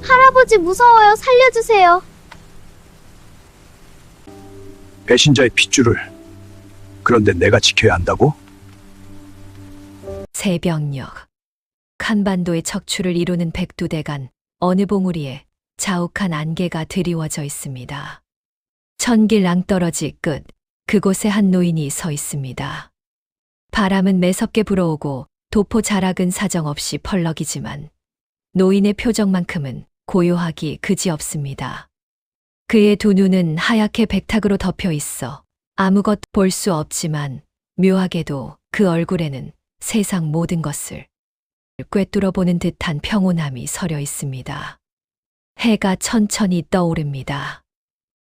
할아버지 무서워요. 살려주세요. 배신자의 핏줄을 그런데 내가 지켜야 한다고? 새벽녘 한반도의 척추를 이루는 백두대간 어느 봉우리에 자욱한 안개가 드리워져 있습니다. 천길 낭떠러지 끝 그곳에 한 노인이 서 있습니다. 바람은 매섭게 불어오고 도포 자락은 사정없이 펄럭이지만 노인의 표정만큼은 고요하기 그지없습니다. 그의 두 눈은 하얗게 백탁으로 덮여 있어 아무것 볼 수 없지만 묘하게도 그 얼굴에는 세상 모든 것을 꿰뚫어 보는 듯한 평온함이 서려 있습니다. 해가 천천히 떠오릅니다.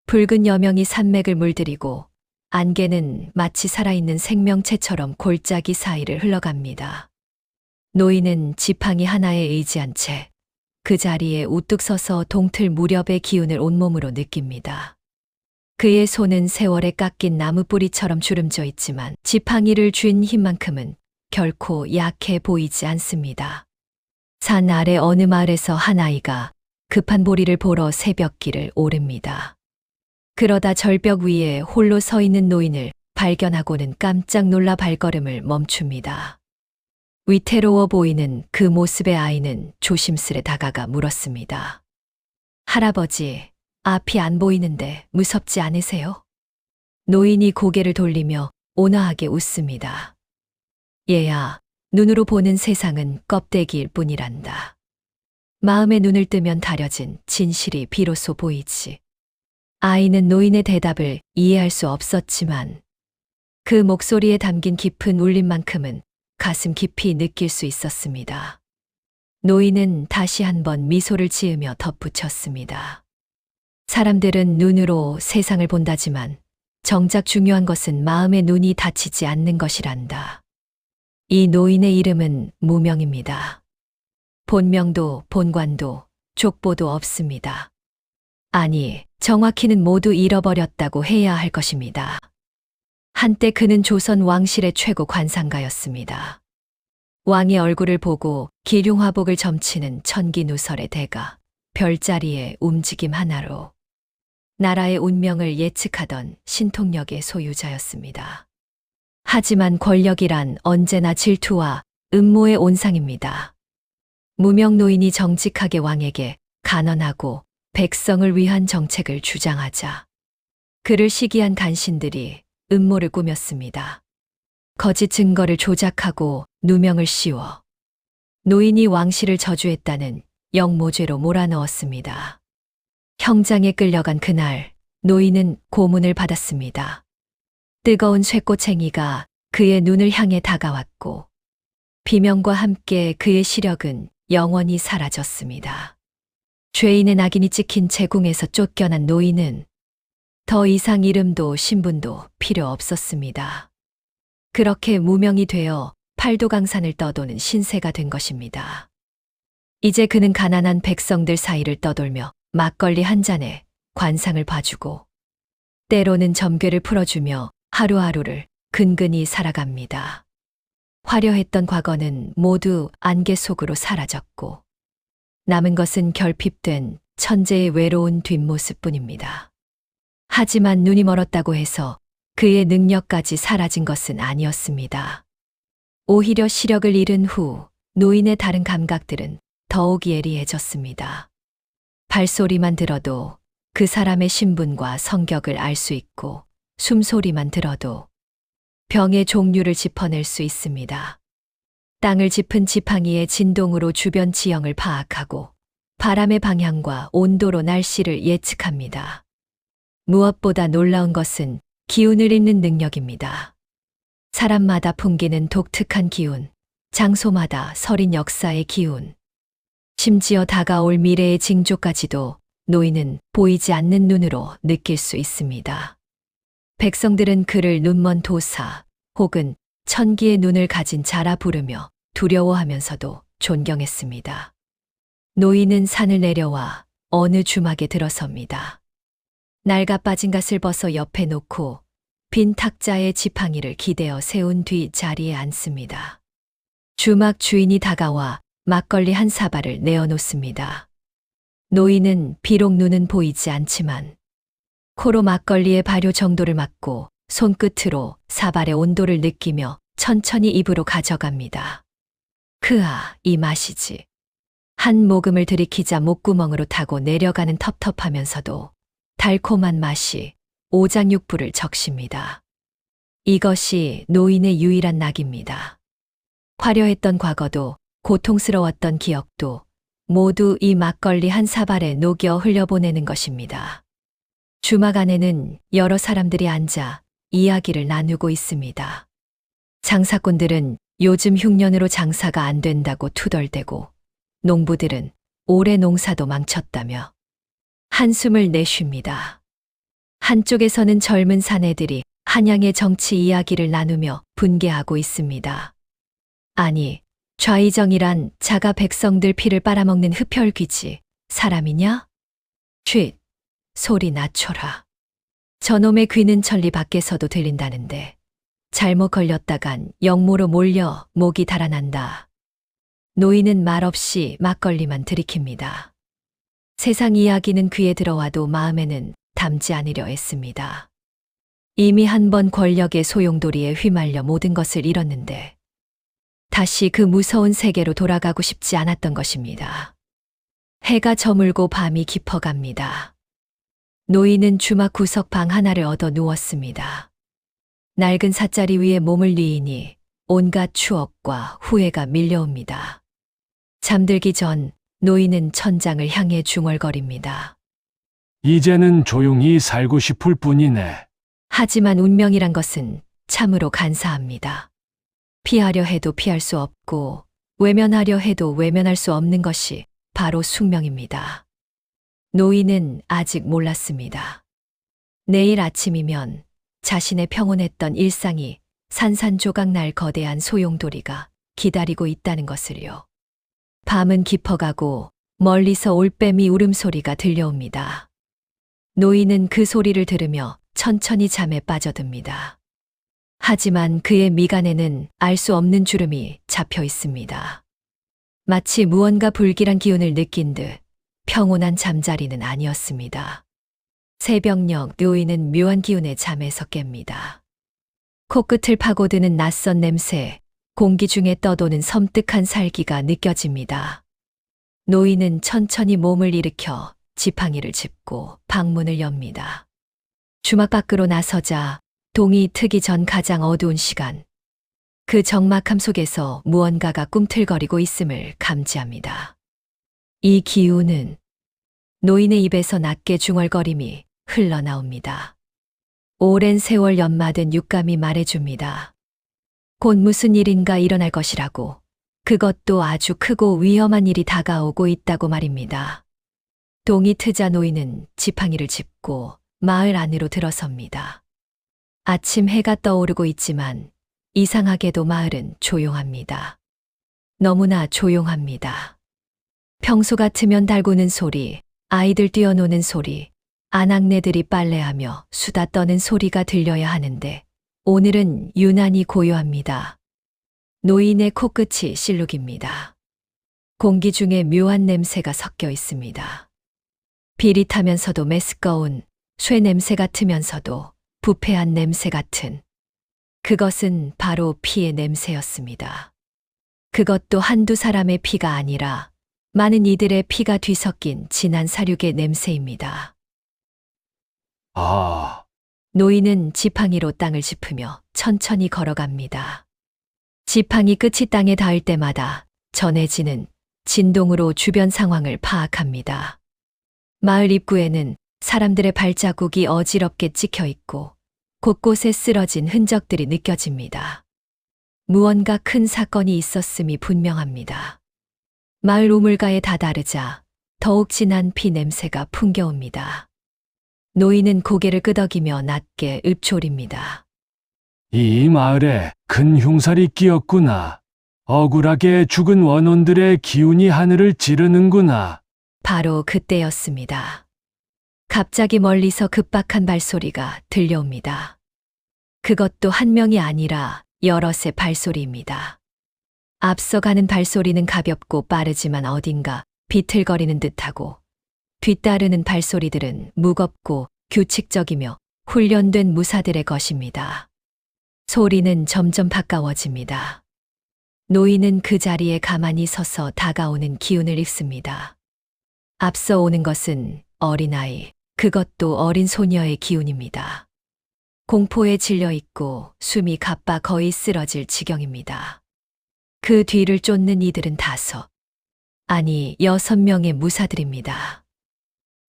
붉은 여명이 산맥을 물들이고 안개는 마치 살아있는 생명체처럼 골짜기 사이를 흘러갑니다. 노인은 지팡이 하나에 의지한 채 그 자리에 우뚝 서서 동틀 무렵의 기운을 온몸으로 느낍니다. 그의 손은 세월에 깎인 나무 뿌리처럼 주름져 있지만 지팡이를 쥔 힘만큼은 결코 약해 보이지 않습니다. 산 아래 어느 마을에서 한 아이가 급한 보리를 보러 새벽길을 오릅니다. 그러다 절벽 위에 홀로 서 있는 노인을 발견하고는 깜짝 놀라 발걸음을 멈춥니다. 위태로워 보이는 그 모습의 아이는 조심스레 다가가 물었습니다. 할아버지, 앞이 안 보이는데 무섭지 않으세요? 노인이 고개를 돌리며 온화하게 웃습니다. 얘야, 눈으로 보는 세상은 껍데기일 뿐이란다. 마음의 눈을 뜨면 다려진 진실이 비로소 보이지. 아이는 노인의 대답을 이해할 수 없었지만 그 목소리에 담긴 깊은 울림만큼은 가슴 깊이 느낄 수 있었습니다. 노인은 다시 한번 미소를 지으며 덧붙였습니다. 사람들은 눈으로 세상을 본다지만 정작 중요한 것은 마음의 눈이 닫히지 않는 것이란다. 이 노인의 이름은 무명입니다. 본명도 본관도 족보도 없습니다. 아니, 정확히는 모두 잃어버렸다고 해야 할 것입니다. 한때 그는 조선 왕실의 최고 관상가였습니다. 왕의 얼굴을 보고 기륭화복을 점치는 천기누설의 대가, 별자리의 움직임 하나로 나라의 운명을 예측하던 신통력의 소유자였습니다. 하지만 권력이란 언제나 질투와 음모의 온상입니다. 무명 노인이 정직하게 왕에게 간언하고 백성을 위한 정책을 주장하자 그를 시기한 간신들이 음모를 꾸몄습니다. 거짓 증거를 조작하고 누명을 씌워 노인이 왕실을 저주했다는 영모죄로 몰아넣었습니다. 형장에 끌려간 그날 노인은 고문을 받았습니다. 뜨거운 쇠꼬챙이가 그의 눈을 향해 다가왔고 비명과 함께 그의 시력은 영원히 사라졌습니다. 죄인의 낙인이 찍힌 제궁에서 쫓겨난 노인은 더 이상 이름도 신분도 필요 없었습니다. 그렇게 무명이 되어 팔도강산을 떠도는 신세가 된 것입니다. 이제 그는 가난한 백성들 사이를 떠돌며 막걸리 한 잔에 관상을 봐주고 때로는 점괘를 풀어주며 하루하루를 근근히 살아갑니다. 화려했던 과거는 모두 안개 속으로 사라졌고 남은 것은 결핍된 천재의 외로운 뒷모습뿐입니다. 하지만 눈이 멀었다고 해서 그의 능력까지 사라진 것은 아니었습니다. 오히려 시력을 잃은 후 노인의 다른 감각들은 더욱 예리해졌습니다. 발소리만 들어도 그 사람의 신분과 성격을 알 수 있고 숨소리만 들어도 병의 종류를 짚어낼 수 있습니다. 땅을 짚은 지팡이의 진동으로 주변 지형을 파악하고 바람의 방향과 온도로 날씨를 예측합니다. 무엇보다 놀라운 것은 기운을 읽는 능력입니다. 사람마다 풍기는 독특한 기운, 장소마다 서린 역사의 기운, 심지어 다가올 미래의 징조까지도 노인은 보이지 않는 눈으로 느낄 수 있습니다. 백성들은 그를 눈먼 도사 혹은 천기의 눈을 가진 자라 부르며 두려워하면서도 존경했습니다. 노인은 산을 내려와 어느 주막에 들어섭니다. 낡아 빠진 갓을 벗어 옆에 놓고 빈 탁자에 지팡이를 기대어 세운 뒤 자리에 앉습니다. 주막 주인이 다가와 막걸리 한 사발을 내어놓습니다. 노인은 비록 눈은 보이지 않지만 코로 막걸리의 발효 정도를 맡고 손끝으로 사발의 온도를 느끼며 천천히 입으로 가져갑니다. 이 맛이지. 한 모금을 들이키자 목구멍으로 타고 내려가는 텁텁하면서도 달콤한 맛이 오장육부를 적십니다. 이것이 노인의 유일한 낙입니다. 화려했던 과거도 고통스러웠던 기억도 모두 이 막걸리 한 사발에 녹여 흘려보내는 것입니다. 주막 안에는 여러 사람들이 앉아 이야기를 나누고 있습니다. 장사꾼들은 요즘 흉년으로 장사가 안 된다고 투덜대고 농부들은 올해 농사도 망쳤다며 한숨을 내쉽니다. 한쪽에서는 젊은 사내들이 한양의 정치 이야기를 나누며 분개하고 있습니다. 아니, 좌의정이란 자가 백성들 피를 빨아먹는 흡혈귀지 사람이냐? 쉿, 소리 낮춰라. 저놈의 귀는 천리 밖에서도 들린다는데 잘못 걸렸다간 영모로 몰려 목이 달아난다. 노인은 말없이 막걸리만 들이킵니다. 세상 이야기는 귀에 들어와도 마음에는 담지 않으려 했습니다. 이미 한 번 권력의 소용돌이에 휘말려 모든 것을 잃었는데 다시 그 무서운 세계로 돌아가고 싶지 않았던 것입니다. 해가 저물고 밤이 깊어갑니다. 노인은 주막 구석 방 하나를 얻어 누웠습니다. 낡은 삿자리 위에 몸을 뉘이니 온갖 추억과 후회가 밀려옵니다. 잠들기 전 노인은 천장을 향해 중얼거립니다. 이제는 조용히 살고 싶을 뿐이네. 하지만 운명이란 것은 참으로 간사합니다. 피하려 해도 피할 수 없고 외면하려 해도 외면할 수 없는 것이 바로 숙명입니다. 노인은 아직 몰랐습니다. 내일 아침이면 자신의 평온했던 일상이 산산조각 날 거대한 소용돌이가 기다리고 있다는 것을요. 밤은 깊어가고 멀리서 올빼미 울음소리가 들려옵니다. 노인은 그 소리를 들으며 천천히 잠에 빠져듭니다. 하지만 그의 미간에는 알 수 없는 주름이 잡혀 있습니다. 마치 무언가 불길한 기운을 느낀 듯 평온한 잠자리는 아니었습니다. 새벽녘 노인은 묘한 기운에 잠에서 깹니다. 코끝을 파고드는 낯선 냄새, 공기 중에 떠도는 섬뜩한 살기가 느껴집니다. 노인은 천천히 몸을 일으켜 지팡이를 짚고 방문을 엽니다. 주막 밖으로 나서자 동이 트기 전 가장 어두운 시간. 그 적막함 속에서 무언가가 꿈틀거리고 있음을 감지합니다. 이 기운은 노인의 입에서 낮게 중얼거림이 흘러나옵니다. 오랜 세월 연마된 육감이 말해줍니다. 곧 무슨 일인가 일어날 것이라고, 그것도 아주 크고 위험한 일이 다가오고 있다고 말입니다. 동이 트자 노인은 지팡이를 짚고 마을 안으로 들어섭니다. 아침 해가 떠오르고 있지만 이상하게도 마을은 조용합니다. 너무나 조용합니다. 평소 같으면 달구는 소리, 아이들 뛰어노는 소리, 아낙네들이 빨래하며 수다 떠는 소리가 들려야 하는데 오늘은 유난히 고요합니다. 노인의 코끝이 실룩입니다. 공기 중에 묘한 냄새가 섞여 있습니다. 비릿하면서도 메스꺼운 쇠 냄새 같으면서도 부패한 냄새 같은, 그것은 바로 피의 냄새였습니다. 그것도 한두 사람의 피가 아니라 많은 이들의 피가 뒤섞인 진한 사륙의 냄새입니다. 아, 노인은 지팡이로 땅을 짚으며 천천히 걸어갑니다. 지팡이 끝이 땅에 닿을 때마다 전해지는 진동으로 주변 상황을 파악합니다. 마을 입구에는 사람들의 발자국이 어지럽게 찍혀 있고 곳곳에 쓰러진 흔적들이 느껴집니다. 무언가 큰 사건이 있었음이 분명합니다. 마을 우물가에 다다르자 더욱 진한 피 냄새가 풍겨옵니다. 노인은 고개를 끄덕이며 낮게 읊조립니다. 이 마을에 큰 흉살이 끼었구나. 억울하게 죽은 원혼들의 기운이 하늘을 찌르는구나. 바로 그때였습니다. 갑자기 멀리서 급박한 발소리가 들려옵니다. 그것도 한 명이 아니라 여럿의 발소리입니다. 앞서가는 발소리는 가볍고 빠르지만 어딘가 비틀거리는 듯하고 뒤따르는 발소리들은 무겁고 규칙적이며 훈련된 무사들의 것입니다. 소리는 점점 가까워집니다. 노인은 그 자리에 가만히 서서 다가오는 기운을 읽습니다. 앞서 오는 것은 어린아이, 그것도 어린 소녀의 기운입니다. 공포에 질려 있고 숨이 가빠 거의 쓰러질 지경입니다. 그 뒤를 쫓는 이들은 5, 아니 6명의 무사들입니다.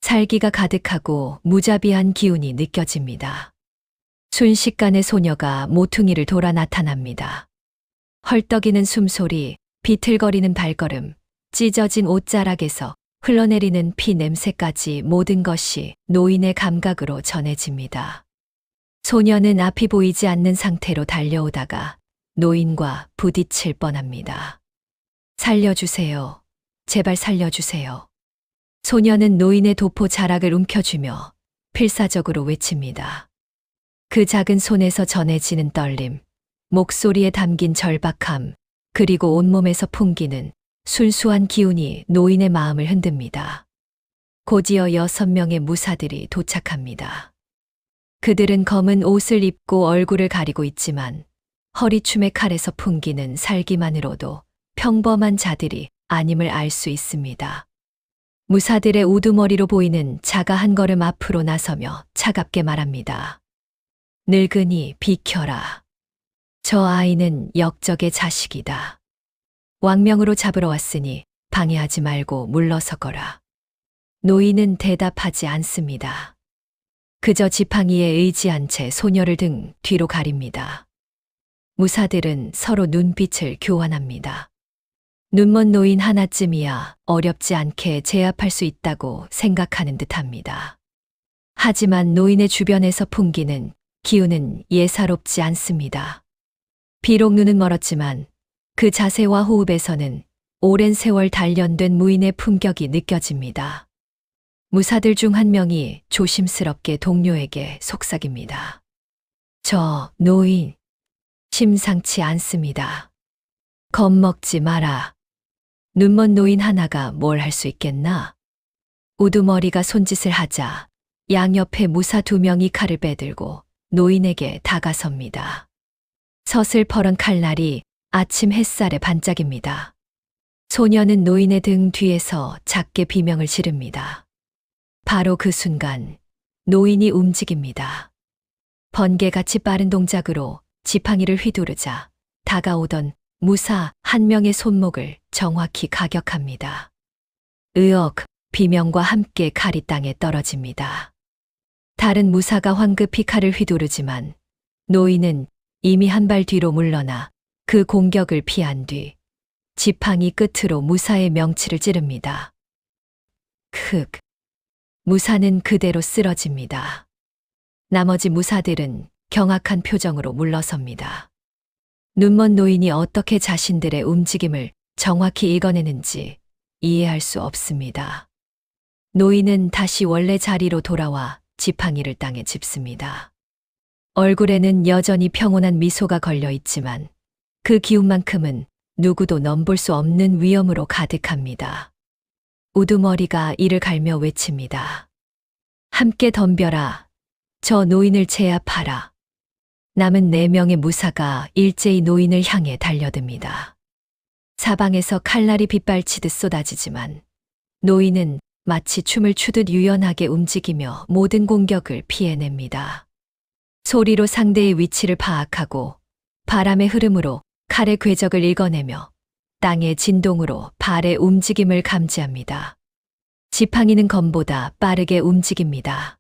살기가 가득하고 무자비한 기운이 느껴집니다. 순식간에 소녀가 모퉁이를 돌아 나타납니다. 헐떡이는 숨소리, 비틀거리는 발걸음, 찢어진 옷자락에서 흘러내리는 피 냄새까지 모든 것이 노인의 감각으로 전해집니다. 소녀는 앞이 보이지 않는 상태로 달려오다가 노인과 부딪힐 뻔합니다. 살려주세요. 제발 살려주세요. 소녀는 노인의 도포 자락을 움켜쥐며 필사적으로 외칩니다. 그 작은 손에서 전해지는 떨림, 목소리에 담긴 절박함, 그리고 온몸에서 풍기는 순수한 기운이 노인의 마음을 흔듭니다. 곧이어 6명의 무사들이 도착합니다. 그들은 검은 옷을 입고 얼굴을 가리고 있지만 허리춤의 칼에서 풍기는 살기만으로도 평범한 자들이 아님을 알 수 있습니다. 무사들의 우두머리로 보이는 자가 한 걸음 앞으로 나서며 차갑게 말합니다. 늙은이 비켜라. 저 아이는 역적의 자식이다. 왕명으로 잡으러 왔으니 방해하지 말고 물러서거라. 노인은 대답하지 않습니다. 그저 지팡이에 의지한 채 소녀를 등 뒤로 가립니다. 무사들은 서로 눈빛을 교환합니다. 눈먼 노인 하나쯤이야 어렵지 않게 제압할 수 있다고 생각하는 듯합니다. 하지만 노인의 주변에서 풍기는 기운은 예사롭지 않습니다. 비록 눈은 멀었지만 그 자세와 호흡에서는 오랜 세월 단련된 무인의 품격이 느껴집니다. 무사들 중 한 명이 조심스럽게 동료에게 속삭입니다. 저 노인, 심상치 않습니다. 겁먹지 마라. 눈먼 노인 하나가 뭘 할 수 있겠나? 우두머리가 손짓을 하자 양옆에 무사 2명이 칼을 빼들고 노인에게 다가섭니다. 서슬퍼런 칼날이 아침 햇살에 반짝입니다. 소녀는 노인의 등 뒤에서 작게 비명을 지릅니다. 바로 그 순간 노인이 움직입니다. 번개같이 빠른 동작으로 지팡이를 휘두르자 다가오던 무사 1명의 손목을 정확히 가격합니다. 으억, 비명과 함께 칼이 땅에 떨어집니다. 다른 무사가 황급히 칼을 휘두르지만 노인은 이미 한 발 뒤로 물러나 그 공격을 피한 뒤 지팡이 끝으로 무사의 명치를 찌릅니다. 흑. 무사는 그대로 쓰러집니다. 나머지 무사들은 경악한 표정으로 물러섭니다. 눈먼 노인이 어떻게 자신들의 움직임을 정확히 읽어내는지 이해할 수 없습니다. 노인은 다시 원래 자리로 돌아와 지팡이를 땅에 짚습니다. 얼굴에는 여전히 평온한 미소가 걸려 있지만 그 기운만큼은 누구도 넘볼 수 없는 위험으로 가득합니다. 우두머리가 이를 갈며 외칩니다. 함께 덤벼라. 저 노인을 제압하라. 남은 4명의 무사가 일제히 노인을 향해 달려듭니다. 사방에서 칼날이 빗발치듯 쏟아지지만 노인은 마치 춤을 추듯 유연하게 움직이며 모든 공격을 피해냅니다. 소리로 상대의 위치를 파악하고 바람의 흐름으로 칼의 궤적을 읽어내며 땅의 진동으로 발의 움직임을 감지합니다. 지팡이는 검보다 빠르게 움직입니다.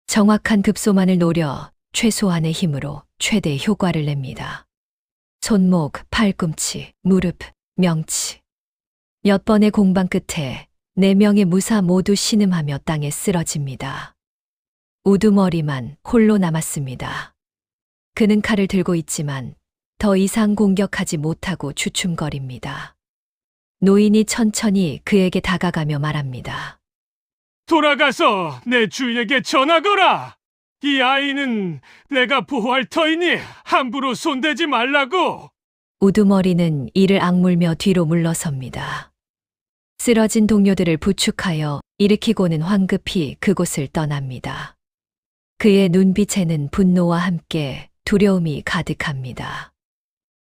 정확한 급소만을 노려 최소한의 힘으로 최대 효과를 냅니다. 손목, 팔꿈치, 무릎, 명치. 몇 번의 공방 끝에 4명의 무사 모두 신음하며 땅에 쓰러집니다. 우두머리만 홀로 남았습니다. 그는 칼을 들고 있지만 더 이상 공격하지 못하고 주춤거립니다. 노인이 천천히 그에게 다가가며 말합니다. 돌아가서 내 주인에게 전하거라. 이 아이는 내가 보호할 터이니 함부로 손대지 말라고. 우두머리는 이를 악물며 뒤로 물러섭니다. 쓰러진 동료들을 부축하여 일으키고는 황급히 그곳을 떠납니다. 그의 눈빛에는 분노와 함께 두려움이 가득합니다.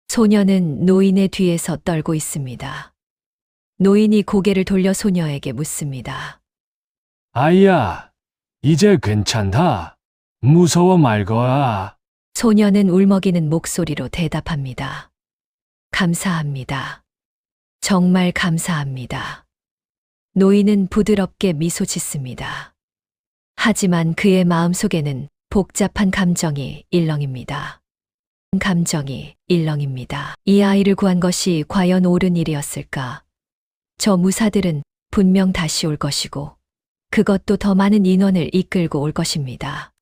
소녀는 노인의 뒤에서 떨고 있습니다. 노인이 고개를 돌려 소녀에게 묻습니다. 아이야, 이제 괜찮다. 무서워 말거라. 소녀는 울먹이는 목소리로 대답합니다. 감사합니다. 정말 감사합니다. 노인은 부드럽게 미소 짓습니다. 하지만 그의 마음속에는 복잡한 감정이 일렁입니다. 이 아이를 구한 것이 과연 옳은 일이었을까? 저 무사들은 분명 다시 올 것이고, 그것도 더 많은 인원을 이끌고 올 것입니다.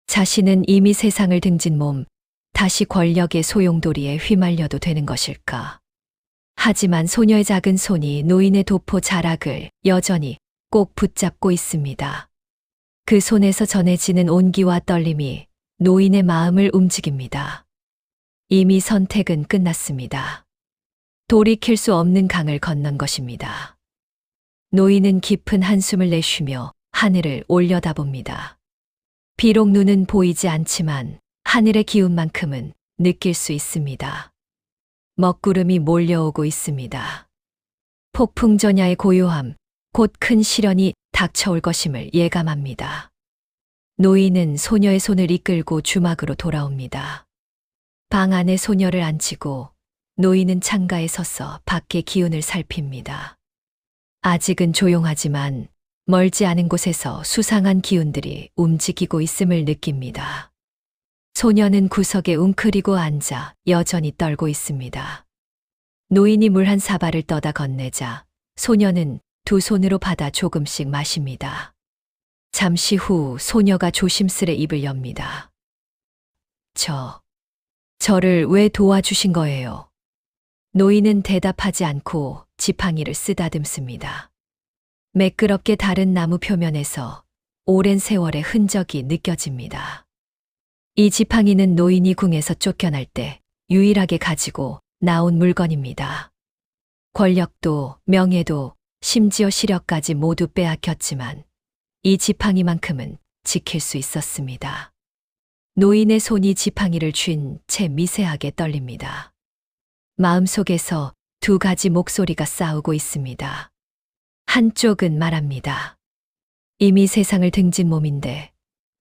자신은 이미 세상을 등진 몸, 다시 권력의 소용돌이에 휘말려도 되는 것일까? 하지만 소녀의 작은 손이 노인의 도포 자락을 여전히 꼭 붙잡고 있습니다. 그 손에서 전해지는 온기와 떨림이 노인의 마음을 움직입니다. 이미 선택은 끝났습니다. 돌이킬 수 없는 강을 건넌 것입니다. 노인은 깊은 한숨을 내쉬며 하늘을 올려다봅니다. 비록 눈은 보이지 않지만 하늘의 기운만큼은 느낄 수 있습니다. 먹구름이 몰려오고 있습니다. 폭풍전야의 고요함, 곧 큰 시련이 닥쳐올 것임을 예감합니다. 노인은 소녀의 손을 이끌고 주막으로 돌아옵니다. 방 안에 소녀를 앉히고 노인은 창가에 서서 밖의 기운을 살핍니다. 아직은 조용하지만 멀지 않은 곳에서 수상한 기운들이 움직이고 있음을 느낍니다. 소녀는 구석에 웅크리고 앉아 여전히 떨고 있습니다. 노인이 물 한 사발을 떠다 건네자 소녀는 두 손으로 받아 조금씩 마십니다. 잠시 후 소녀가 조심스레 입을 엽니다. 저를 왜 도와주신 거예요? 노인은 대답하지 않고 지팡이를 쓰다듬습니다. 매끄럽게 다른 나무 표면에서 오랜 세월의 흔적이 느껴집니다. 이 지팡이는 노인이 궁에서 쫓겨날 때 유일하게 가지고 나온 물건입니다. 권력도 명예도 심지어 시력까지 모두 빼앗겼지만 이 지팡이만큼은 지킬 수 있었습니다. 노인의 손이 지팡이를 쥔 채 미세하게 떨립니다. 마음속에서 두 가지 목소리가 싸우고 있습니다. 한쪽은 말합니다. 이미 세상을 등진 몸인데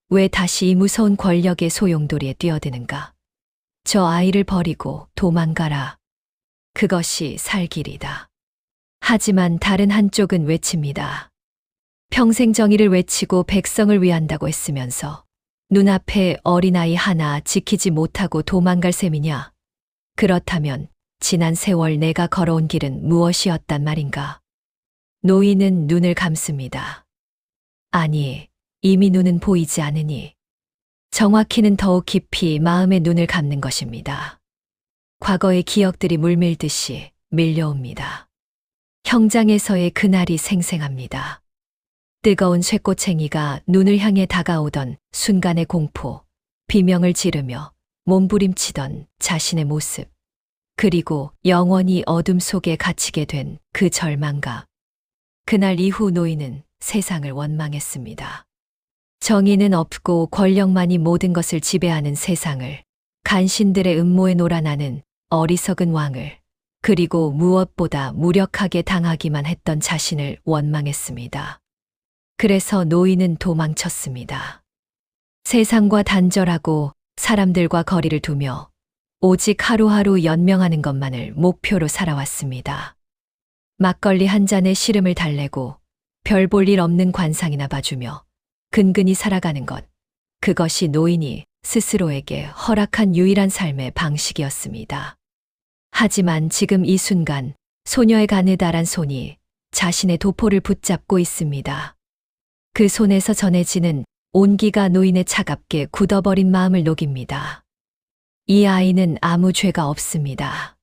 왜 다시 이 무서운 권력의 소용돌이에 뛰어드는가? 저 아이를 버리고 도망가라. 그것이 살 길이다. 하지만 다른 한쪽은 외칩니다. 평생 정의를 외치고 백성을 위한다고 했으면서 눈앞에 어린아이 하나 지키지 못하고 도망갈 셈이냐? 그렇다면 지난 세월 내가 걸어온 길은 무엇이었단 말인가? 노인은 눈을 감습니다. 아니, 이미 눈은 보이지 않으니 정확히는 더욱 깊이 마음의 눈을 감는 것입니다. 과거의 기억들이 물밀듯이 밀려옵니다. 형장에서의 그날이 생생합니다. 뜨거운 쇠꼬챙이가 눈을 향해 다가오던 순간의 공포, 비명을 지르며 몸부림치던 자신의 모습, 그리고 영원히 어둠 속에 갇히게 된 그 절망감. 그날 이후 노인은 세상을 원망했습니다. 정의는 없고 권력만이 모든 것을 지배하는 세상을, 간신들의 음모에 놀아나는 어리석은 왕을, 그리고 무엇보다 무력하게 당하기만 했던 자신을 원망했습니다. 그래서 노인은 도망쳤습니다. 세상과 단절하고 사람들과 거리를 두며 오직 하루하루 연명하는 것만을 목표로 살아왔습니다. 막걸리 한 잔에 시름을 달래고 별 볼 일 없는 관상이나 봐주며 근근히 살아가는 것, 그것이 노인이 스스로에게 허락한 유일한 삶의 방식이었습니다. 하지만 지금 이 순간 소녀의 가느다란 손이 자신의 도포를 붙잡고 있습니다. 그 손에서 전해지는 온기가 노인의 차갑게 굳어버린 마음을 녹입니다. 이 아이는 아무 죄가 없습니다.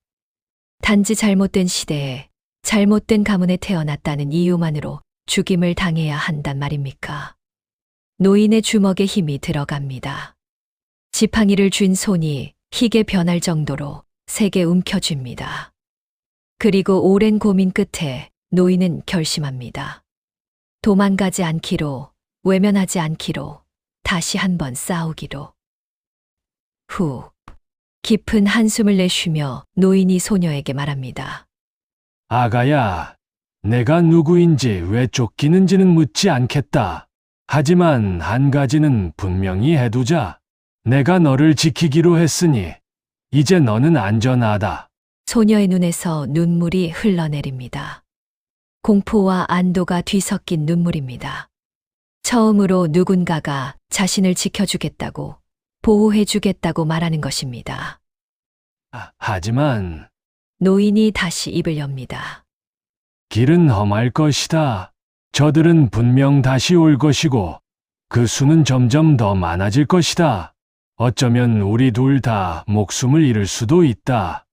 단지 잘못된 시대에 잘못된 가문에 태어났다는 이유만으로 죽임을 당해야 한단 말입니까? 노인의 주먹에 힘이 들어갑니다. 지팡이를 쥔 손이 희게 변할 정도로 세게 움켜쥡니다. 그리고 오랜 고민 끝에 노인은 결심합니다. 도망가지 않기로, 외면하지 않기로, 다시 한번 싸우기로. 후, 깊은 한숨을 내쉬며 노인이 소녀에게 말합니다. 아가야, 내가 누구인지 왜 쫓기는지는 묻지 않겠다. 하지만 한 가지는 분명히 해두자. 내가 너를 지키기로 했으니 이제 너는 안전하다. 소녀의 눈에서 눈물이 흘러내립니다. 공포와 안도가 뒤섞인 눈물입니다. 처음으로 누군가가 자신을 지켜주겠다고, 보호해주겠다고 말하는 것입니다. 하지만 노인이 다시 입을 엽니다. 길은 험할 것이다. 저들은 분명 다시 올 것이고 그 수는 점점 더 많아질 것이다. 어쩌면 우리 둘 다 목숨을 잃을 수도 있다.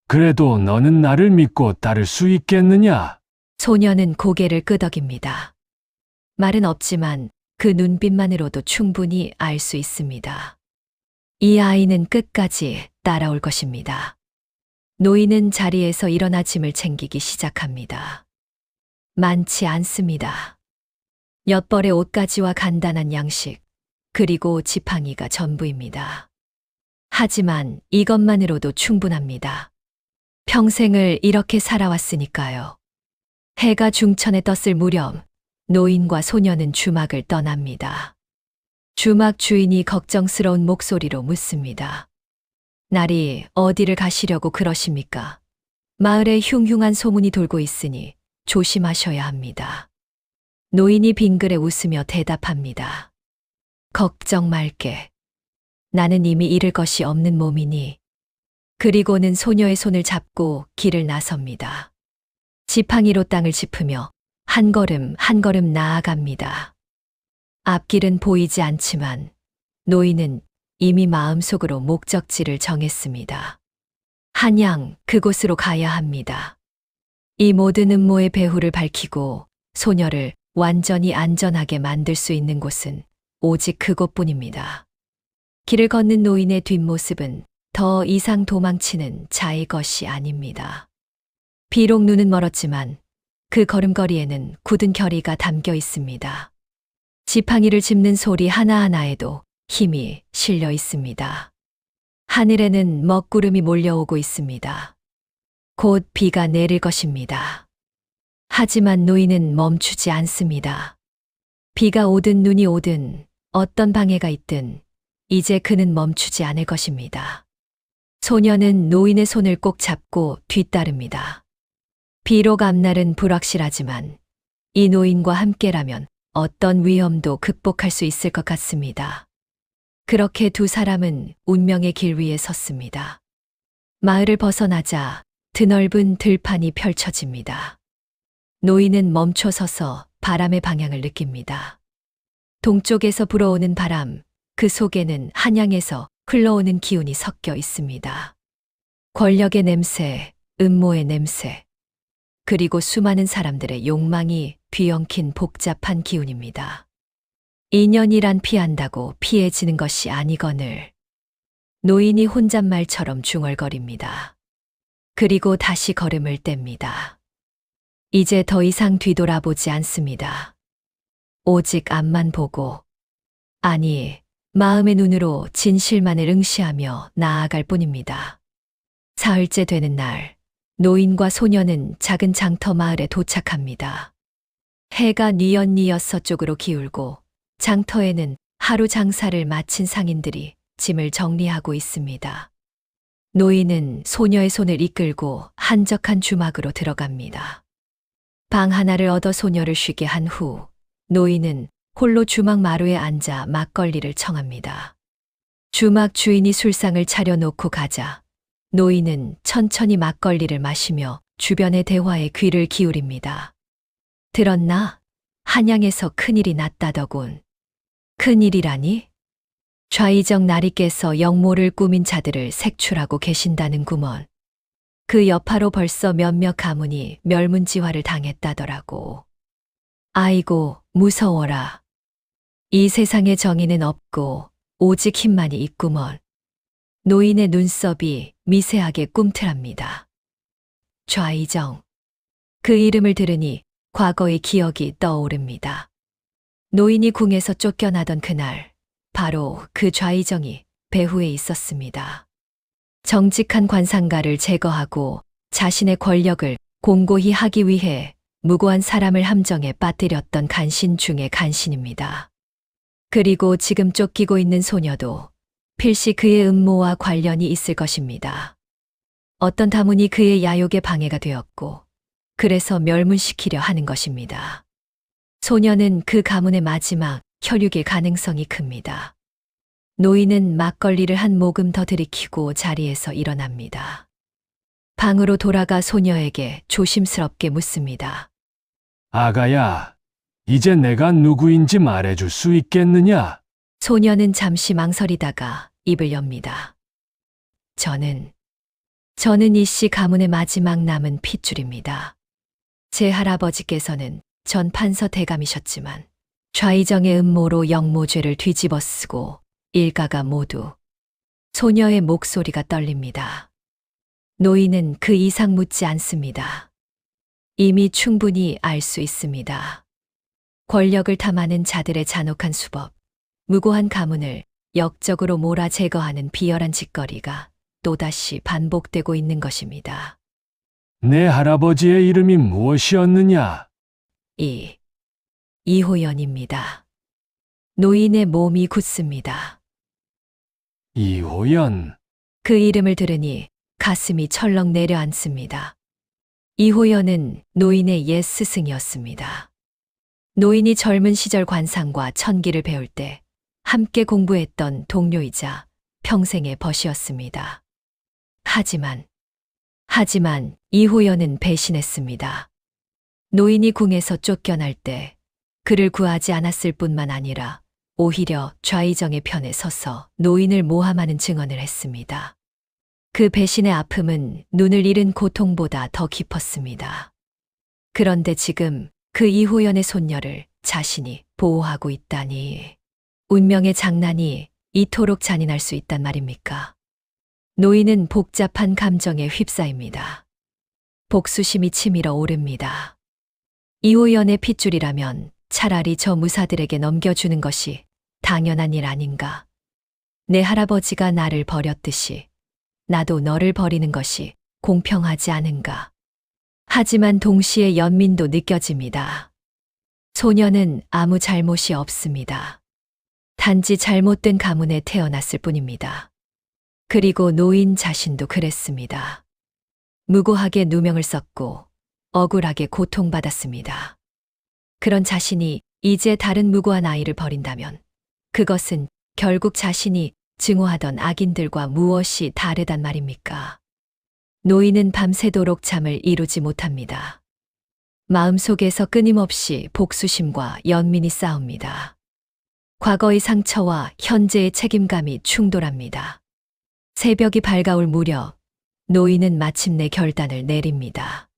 그래도 너는 나를 믿고 따를 수 있겠느냐? 소녀는 고개를 끄덕입니다. 말은 없지만 그 눈빛만으로도 충분히 알 수 있습니다. 이 아이는 끝까지 따라올 것입니다. 노인은 자리에서 일어나 짐을 챙기기 시작합니다. 많지 않습니다. 몇 벌의 옷가지와 간단한 양식, 그리고 지팡이가 전부입니다. 하지만 이것만으로도 충분합니다. 평생을 이렇게 살아왔으니까요. 해가 중천에 떴을 무렵 노인과 소녀는 주막을 떠납니다. 주막 주인이 걱정스러운 목소리로 묻습니다. 날이 어디를 가시려고 그러십니까? 마을에 흉흉한 소문이 돌고 있으니 조심하셔야 합니다. 노인이 빙그레 웃으며 대답합니다. 걱정 말게. 나는 이미 잃을 것이 없는 몸이니. 그리고는 소녀의 손을 잡고 길을 나섭니다. 지팡이로 땅을 짚으며 한 걸음 한 걸음 나아갑니다. 앞길은 보이지 않지만 노인은 이미 마음속으로 목적지를 정했습니다. 한양 그곳으로 가야 합니다. 이 모든 음모의 배후를 밝히고 소녀를 완전히 안전하게 만들 수 있는 곳은 오직 그곳뿐입니다. 길을 걷는 노인의 뒷모습은 더 이상 도망치는 자의 것이 아닙니다. 비록 눈은 멀었지만 그 걸음걸이에는 굳은 결의가 담겨 있습니다. 지팡이를 짚는 소리 하나하나에도 힘이 실려 있습니다. 하늘에는 먹구름이 몰려오고 있습니다. 곧 비가 내릴 것입니다. 하지만 노인은 멈추지 않습니다. 비가 오든 눈이 오든 어떤 방해가 있든 이제 그는 멈추지 않을 것입니다. 소녀는 노인의 손을 꼭 잡고 뒤따릅니다. 비록 앞날은 불확실하지만 이 노인과 함께라면 어떤 위험도 극복할 수 있을 것 같습니다. 그렇게 두 사람은 운명의 길 위에 섰습니다. 마을을 벗어나자 드넓은 들판이 펼쳐집니다. 노인은 멈춰 서서 바람의 방향을 느낍니다. 동쪽에서 불어오는 바람, 그 속에는 한양에서 흘러오는 기운이 섞여 있습니다. 권력의 냄새, 음모의 냄새, 그리고 수많은 사람들의 욕망이 뒤엉킨 복잡한 기운입니다. 인연이란 피한다고 피해지는 것이 아니거늘. 노인이 혼잣말처럼 중얼거립니다. 그리고 다시 걸음을 뗍니다. 이제 더 이상 뒤돌아보지 않습니다. 오직 앞만 보고, 아니, 마음의 눈으로 진실만을 응시하며 나아갈 뿐입니다. 사흘째 되는 날, 노인과 소녀는 작은 장터 마을에 도착합니다. 해가 뉘엿뉘엿 서쪽으로 기울고 장터에는 하루 장사를 마친 상인들이 짐을 정리하고 있습니다. 노인은 소녀의 손을 이끌고 한적한 주막으로 들어갑니다. 방 하나를 얻어 소녀를 쉬게 한 후 노인은 홀로 주막 마루에 앉아 막걸리를 청합니다. 주막 주인이 술상을 차려놓고 가자 노인은 천천히 막걸리를 마시며 주변의 대화에 귀를 기울입니다. 들었나? 한양에서 큰일이 났다더군. 큰일이라니? 좌이정 나리께서 영모를 꾸민 자들을 색출하고 계신다는구먼. 그 여파로 벌써 몇몇 가문이 멸문지화를 당했다더라고. 아이고, 무서워라. 이 세상에 정의는 없고 오직 힘만이 있구먼. 노인의 눈썹이 미세하게 꿈틀합니다. 좌이정. 그 이름을 들으니 과거의 기억이 떠오릅니다. 노인이 궁에서 쫓겨나던 그날, 바로 그 좌의정이 배후에 있었습니다. 정직한 관상가를 제거하고 자신의 권력을 공고히 하기 위해 무고한 사람을 함정에 빠뜨렸던 간신 중의 간신입니다. 그리고 지금 쫓기고 있는 소녀도 필시 그의 음모와 관련이 있을 것입니다. 어떤 다문이 그의 야욕에 방해가 되었고, 그래서 멸문시키려 하는 것입니다. 소녀는 그 가문의 마지막 혈육일 가능성이 큽니다. 노인은 막걸리를 한 모금 더 들이키고 자리에서 일어납니다. 방으로 돌아가 소녀에게 조심스럽게 묻습니다. 아가야, 이제 내가 누구인지 말해줄 수 있겠느냐? 소녀는 잠시 망설이다가 입을 엽니다. 저는 이씨 가문의 마지막 남은 핏줄입니다. 제 할아버지께서는 전 판서 대감이셨지만 좌의정의 음모로 영모죄를 뒤집어 쓰고 일가가 모두. 소녀의 목소리가 떨립니다. 노인은 그 이상 묻지 않습니다. 이미 충분히 알 수 있습니다. 권력을 탐하는 자들의 잔혹한 수법, 무고한 가문을 역적으로 몰아 제거하는 비열한 짓거리가 또다시 반복되고 있는 것입니다. 내 할아버지의 이름이 무엇이었느냐? 이호연입니다. 노인의 몸이 굳습니다. 이호연. 그 이름을 들으니 가슴이 철렁 내려앉습니다. 이호연은 노인의 옛 스승이었습니다. 노인이 젊은 시절 관상과 천기를 배울 때 함께 공부했던 동료이자 평생의 벗이었습니다. 하지만 이호연은 배신했습니다. 노인이 궁에서 쫓겨날 때 그를 구하지 않았을 뿐만 아니라 오히려 좌의정의 편에 서서 노인을 모함하는 증언을 했습니다. 그 배신의 아픔은 눈을 잃은 고통보다 더 깊었습니다. 그런데 지금 그 이호연의 손녀를 자신이 보호하고 있다니, 운명의 장난이 이토록 잔인할 수 있단 말입니까? 노인은 복잡한 감정에 휩싸입니다. 복수심이 치밀어 오릅니다. 이호연의 핏줄이라면 차라리 저 무사들에게 넘겨주는 것이 당연한 일 아닌가. 내 할아버지가 나를 버렸듯이 나도 너를 버리는 것이 공평하지 않은가. 하지만 동시에 연민도 느껴집니다. 소녀는 아무 잘못이 없습니다. 단지 잘못된 가문에 태어났을 뿐입니다. 그리고 노인 자신도 그랬습니다. 무고하게 누명을 썼고 억울하게 고통받았습니다. 그런 자신이 이제 다른 무고한 아이를 버린다면 그것은 결국 자신이 증오하던 악인들과 무엇이 다르단 말입니까? 노인은 밤새도록 잠을 이루지 못합니다. 마음속에서 끊임없이 복수심과 연민이 싸웁니다. 과거의 상처와 현재의 책임감이 충돌합니다. 새벽이 밝아올 무렵 노인은 마침내 결단을 내립니다.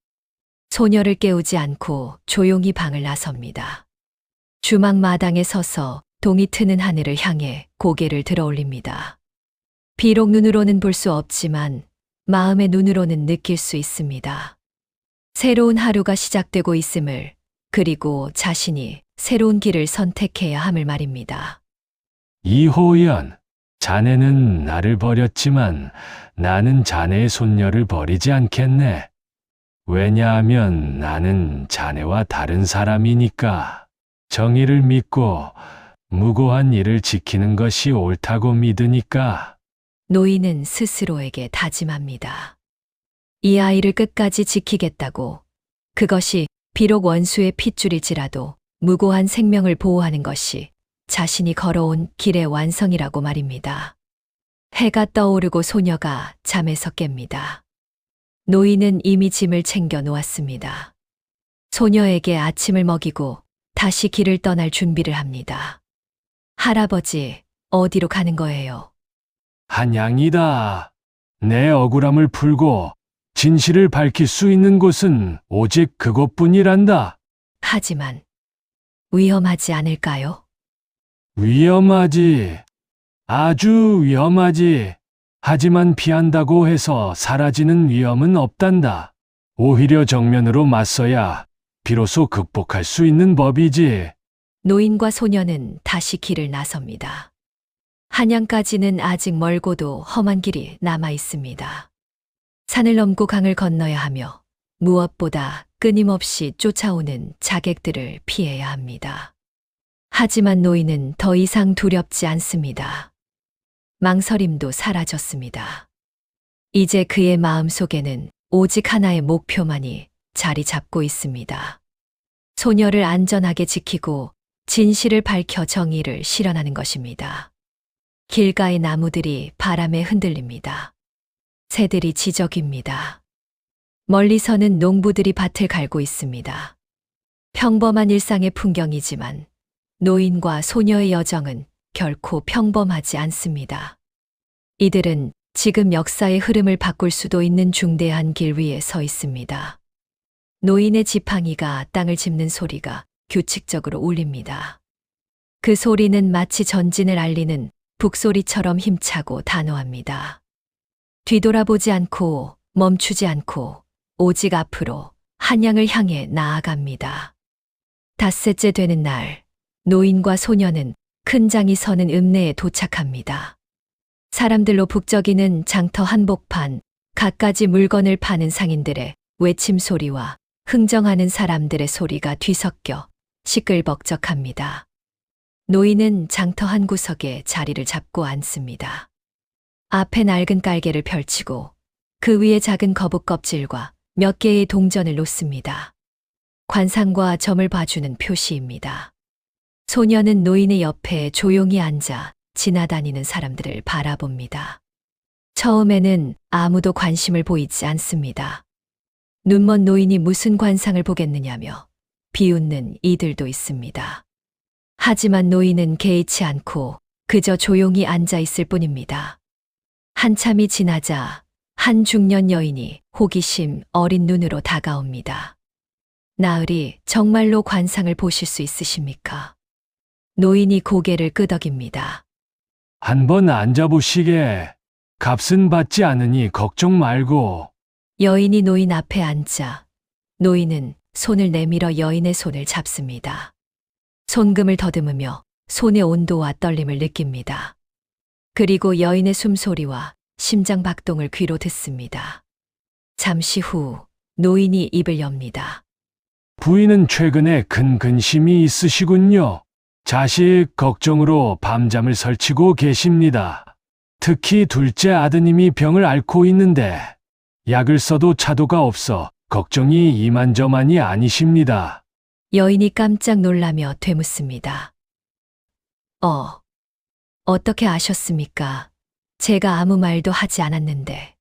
소녀를 깨우지 않고 조용히 방을 나섭니다. 주막 마당에 서서 동이 트는 하늘을 향해 고개를 들어 올립니다. 비록 눈으로는 볼 수 없지만 마음의 눈으로는 느낄 수 있습니다. 새로운 하루가 시작되고 있음을, 그리고 자신이 새로운 길을 선택해야 함을 말입니다. 이호연, 자네는 나를 버렸지만 나는 자네의 손녀를 버리지 않겠네. 왜냐하면 나는 자네와 다른 사람이니까. 정의를 믿고 무고한 일을 지키는 것이 옳다고 믿으니까. 노인은 스스로에게 다짐합니다. 이 아이를 끝까지 지키겠다고. 그것이 비록 원수의 핏줄일지라도 무고한 생명을 보호하는 것이 자신이 걸어온 길의 완성이라고 말입니다. 해가 떠오르고 소녀가 잠에서 깹니다. 노인은 이미 짐을 챙겨 놓았습니다. 소녀에게 아침을 먹이고 다시 길을 떠날 준비를 합니다. 할아버지, 어디로 가는 거예요? 한양이다. 내 억울함을 풀고 진실을 밝힐 수 있는 곳은 오직 그곳뿐이란다. 하지만 위험하지 않을까요? 위험하지. 아주 위험하지. 하지만 피한다고 해서 사라지는 위험은 없단다. 오히려 정면으로 맞서야 비로소 극복할 수 있는 법이지. 노인과 소녀는 다시 길을 나섭니다. 한양까지는 아직 멀고도 험한 길이 남아 있습니다. 산을 넘고 강을 건너야 하며 무엇보다 끊임없이 쫓아오는 자객들을 피해야 합니다. 하지만 노인은 더 이상 두렵지 않습니다. 망설임도 사라졌습니다. 이제 그의 마음 속에는 오직 하나의 목표만이 자리 잡고 있습니다. 소녀를 안전하게 지키고 진실을 밝혀 정의를 실현하는 것입니다. 길가의 나무들이 바람에 흔들립니다. 새들이 지저귀입니다. 멀리서는 농부들이 밭을 갈고 있습니다. 평범한 일상의 풍경이지만 노인과 소녀의 여정은 결코 평범하지 않습니다. 이들은 지금 역사의 흐름을 바꿀 수도 있는 중대한 길 위에 서 있습니다. 노인의 지팡이가 땅을 짚는 소리가 규칙적으로 울립니다. 그 소리는 마치 전진을 알리는 북소리처럼 힘차고 단호합니다. 뒤돌아보지 않고 멈추지 않고 오직 앞으로 한양을 향해 나아갑니다. 닷새째 되는 날, 노인과 소녀는 큰 장이 서는 읍내에 도착합니다. 사람들로 북적이는 장터 한복판, 갖가지 물건을 파는 상인들의 외침 소리와 흥정하는 사람들의 소리가 뒤섞여 시끌벅적합니다. 노인은 장터 한 구석에 자리를 잡고 앉습니다. 앞에 낡은 깔개를 펼치고 그 위에 작은 거북 껍질과 몇 개의 동전을 놓습니다. 관상과 점을 봐주는 표시입니다. 소녀는 노인의 옆에 조용히 앉아 지나다니는 사람들을 바라봅니다. 처음에는 아무도 관심을 보이지 않습니다. 눈먼 노인이 무슨 관상을 보겠느냐며 비웃는 이들도 있습니다. 하지만 노인은 개의치 않고 그저 조용히 앉아 있을 뿐입니다. 한참이 지나자 한 중년 여인이 호기심 어린 눈으로 다가옵니다. 나으리, 정말로 관상을 보실 수 있으십니까? 노인이 고개를 끄덕입니다. 한번 앉아보시게. 값은 받지 않으니 걱정 말고. 여인이 노인 앞에 앉자 노인은 손을 내밀어 여인의 손을 잡습니다. 손금을 더듬으며 손의 온도와 떨림을 느낍니다. 그리고 여인의 숨소리와 심장 박동을 귀로 듣습니다. 잠시 후 노인이 입을 엽니다. 부인은 최근에 큰 근심이 있으시군요. 자식 걱정으로 밤잠을 설치고 계십니다. 특히 둘째 아드님이 병을 앓고 있는데 약을 써도 차도가 없어 걱정이 이만저만이 아니십니다. 여인이 깜짝 놀라며 되묻습니다. 어떻게 아셨습니까? 제가 아무 말도 하지 않았는데.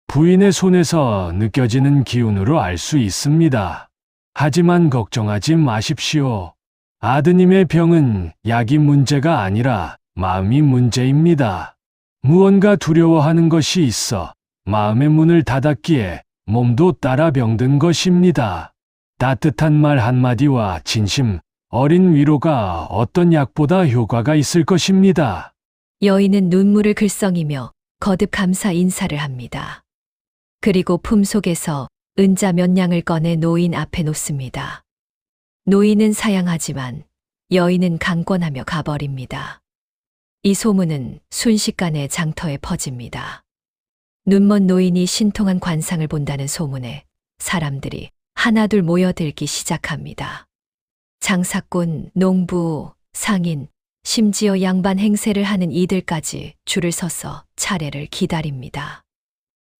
부인의 손에서 느껴지는 기운으로 알 수 있습니다. 하지만 걱정하지 마십시오. 아드님의 병은 약이 문제가 아니라 마음이 문제입니다. 무언가 두려워하는 것이 있어 마음의 문을 닫았기에 몸도 따라 병든 것입니다. 따뜻한 말 한마디와 진심 어린 위로가 어떤 약보다 효과가 있을 것입니다. 여인은 눈물을 글썽이며 거듭 감사 인사를 합니다. 그리고 품속에서 은자 몇 냥을 꺼내 노인 앞에 놓습니다. 노인은 사양하지만 여인은 강권하며 가버립니다. 이 소문은 순식간에 장터에 퍼집니다. 눈먼 노인이 신통한 관상을 본다는 소문에 사람들이 하나둘 모여들기 시작합니다. 장사꾼, 농부, 상인, 심지어 양반 행세를 하는 이들까지 줄을 서서 차례를 기다립니다.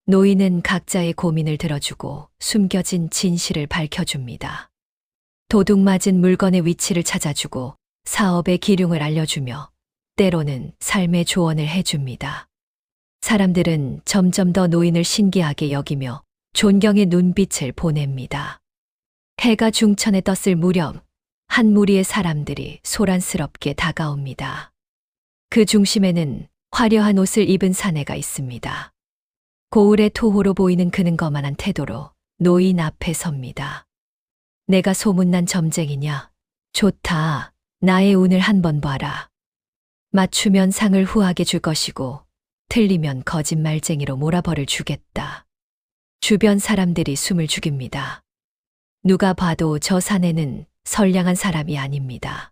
노인은 각자의 고민을 들어주고 숨겨진 진실을 밝혀줍니다. 도둑 맞은 물건의 위치를 찾아주고 사업의 기륭을 알려주며 때로는 삶의 조언을 해줍니다. 사람들은 점점 더 노인을 신기하게 여기며 존경의 눈빛을 보냅니다. 해가 중천에 떴을 무렵 한 무리의 사람들이 소란스럽게 다가옵니다. 그 중심에는 화려한 옷을 입은 사내가 있습니다. 고을의 토호로 보이는 그는 거만한 태도로 노인 앞에 섭니다. 내가 소문난 점쟁이냐? 좋다. 나의 운을 한번 봐라. 맞추면 상을 후하게 줄 것이고 틀리면 거짓말쟁이로 몰아벌을 주겠다. 주변 사람들이 숨을 죽입니다. 누가 봐도 저 사내는 선량한 사람이 아닙니다.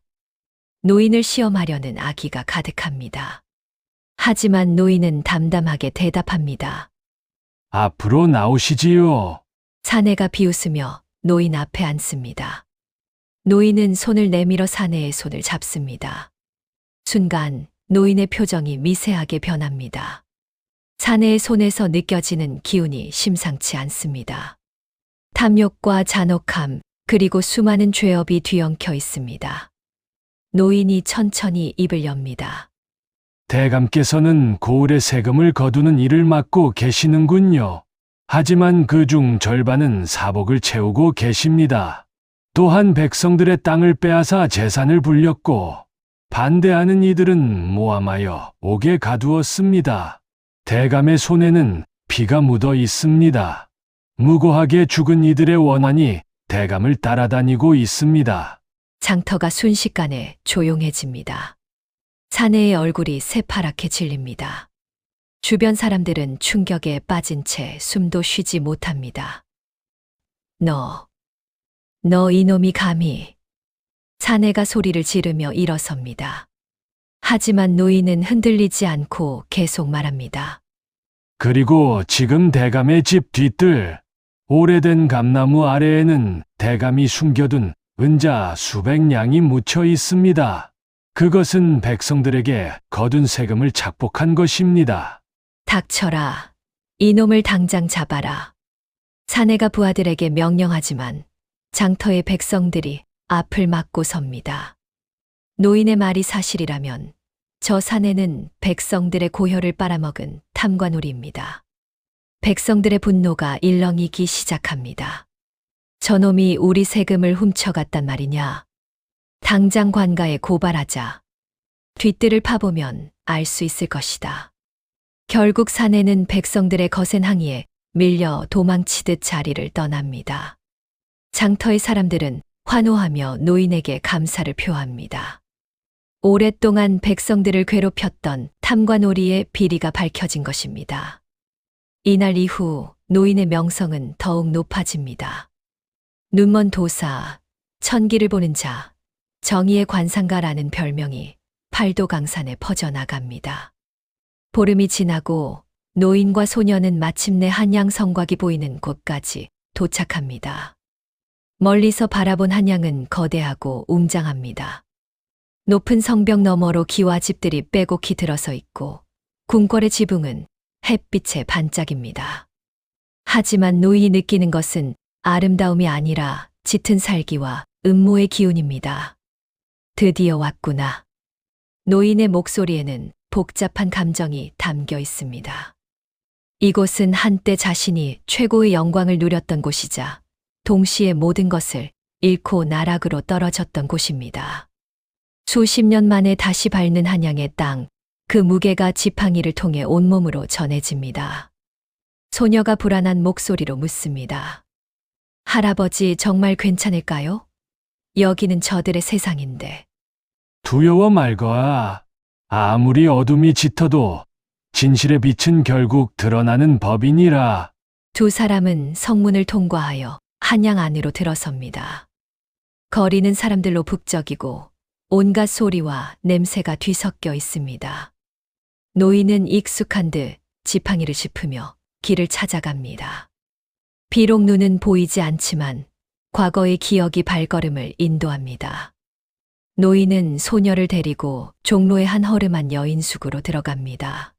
노인을 시험하려는 악의가 가득합니다. 하지만 노인은 담담하게 대답합니다. 앞으로 나오시지요. 사내가 비웃으며 노인 앞에 앉습니다. 노인은 손을 내밀어 사내의 손을 잡습니다. 순간 노인의 표정이 미세하게 변합니다. 사내의 손에서 느껴지는 기운이 심상치 않습니다. 탐욕과 잔혹함, 그리고 수많은 죄업이 뒤엉켜 있습니다. 노인이 천천히 입을 엽니다. 대감께서는 고을의 세금을 거두는 일을 맡고 계시는군요. 하지만 그중 절반은 사복을 채우고 계십니다. 또한 백성들의 땅을 빼앗아 재산을 불렸고 반대하는 이들은 모함하여 옥에 가두었습니다. 대감의 손에는 피가 묻어 있습니다. 무고하게 죽은 이들의 원한이 대감을 따라다니고 있습니다. 장터가 순식간에 조용해집니다. 사내의 얼굴이 새파랗게 질립니다. 주변 사람들은 충격에 빠진 채 숨도 쉬지 못합니다. 너 이놈이 감히. 사내가 소리를 지르며 일어섭니다. 하지만 노인은 흔들리지 않고 계속 말합니다. 그리고 지금 대감의 집 뒤뜰, 오래된 감나무 아래에는 대감이 숨겨둔 은자 수백 냥이 묻혀 있습니다. 그것은 백성들에게 거둔 세금을 착복한 것입니다. 닥쳐라. 이놈을 당장 잡아라. 사내가 부하들에게 명령하지만 장터의 백성들이 앞을 막고 섭니다. 노인의 말이 사실이라면 저 사내는 백성들의 고혈을 빨아먹은 탐관오리입니다. 백성들의 분노가 일렁이기 시작합니다. 저놈이 우리 세금을 훔쳐갔단 말이냐. 당장 관가에 고발하자. 뒤뜰을 파보면 알 수 있을 것이다. 결국 사내는 백성들의 거센 항의에 밀려 도망치듯 자리를 떠납니다. 장터의 사람들은 환호하며 노인에게 감사를 표합니다. 오랫동안 백성들을 괴롭혔던 탐관오리의 비리가 밝혀진 것입니다. 이날 이후 노인의 명성은 더욱 높아집니다. 눈먼 도사, 천기를 보는 자, 정의의 관상가라는 별명이 팔도강산에 퍼져나갑니다. 보름이 지나고 노인과 소녀는 마침내 한양 성곽이 보이는 곳까지 도착합니다. 멀리서 바라본 한양은 거대하고 웅장합니다. 높은 성벽 너머로 기와집들이 빼곡히 들어서 있고 궁궐의 지붕은 햇빛에 반짝입니다. 하지만 노인이 느끼는 것은 아름다움이 아니라 짙은 살기와 음모의 기운입니다. 드디어 왔구나. 노인의 목소리에는 복잡한 감정이 담겨 있습니다. 이곳은 한때 자신이 최고의 영광을 누렸던 곳이자 동시에 모든 것을 잃고 나락으로 떨어졌던 곳입니다. 수십 년 만에 다시 밟는 한양의 땅, 그 무게가 지팡이를 통해 온몸으로 전해집니다. 소녀가 불안한 목소리로 묻습니다. 할아버지 정말 괜찮을까요? 여기는 저들의 세상인데. 두려워 말거라. 아무리 어둠이 짙어도 진실의 빛은 결국 드러나는 법이니라. 두 사람은 성문을 통과하여 한양 안으로 들어섭니다. 거리는 사람들로 북적이고 온갖 소리와 냄새가 뒤섞여 있습니다. 노인은 익숙한 듯 지팡이를 짚으며 길을 찾아갑니다. 비록 눈은 보이지 않지만 과거의 기억이 발걸음을 인도합니다. 노인은 소녀를 데리고 종로의 한 허름한 여인숙으로 들어갑니다.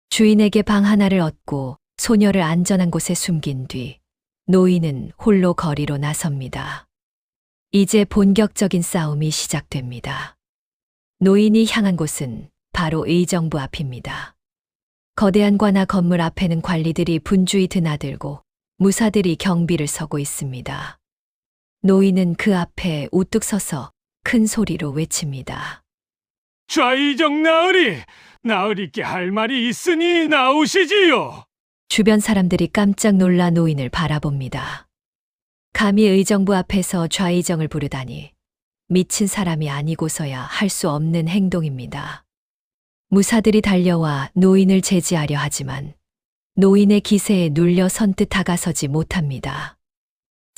주인에게 방 하나를 얻고 소녀를 안전한 곳에 숨긴 뒤 노인은 홀로 거리로 나섭니다. 이제 본격적인 싸움이 시작됩니다. 노인이 향한 곳은 바로 의정부 앞입니다. 거대한 관아 건물 앞에는 관리들이 분주히 드나들고 무사들이 경비를 서고 있습니다. 노인은 그 앞에 우뚝 서서 큰 소리로 외칩니다. 좌이정 나으리께 할 말이 있으니 나오시지요. 주변 사람들이 깜짝 놀라 노인을 바라봅니다. 감히 의정부 앞에서 좌의정을 부르다니 미친 사람이 아니고서야 할 수 없는 행동입니다. 무사들이 달려와 노인을 제지하려 하지만 노인의 기세에 눌려 선뜻 다가서지 못합니다.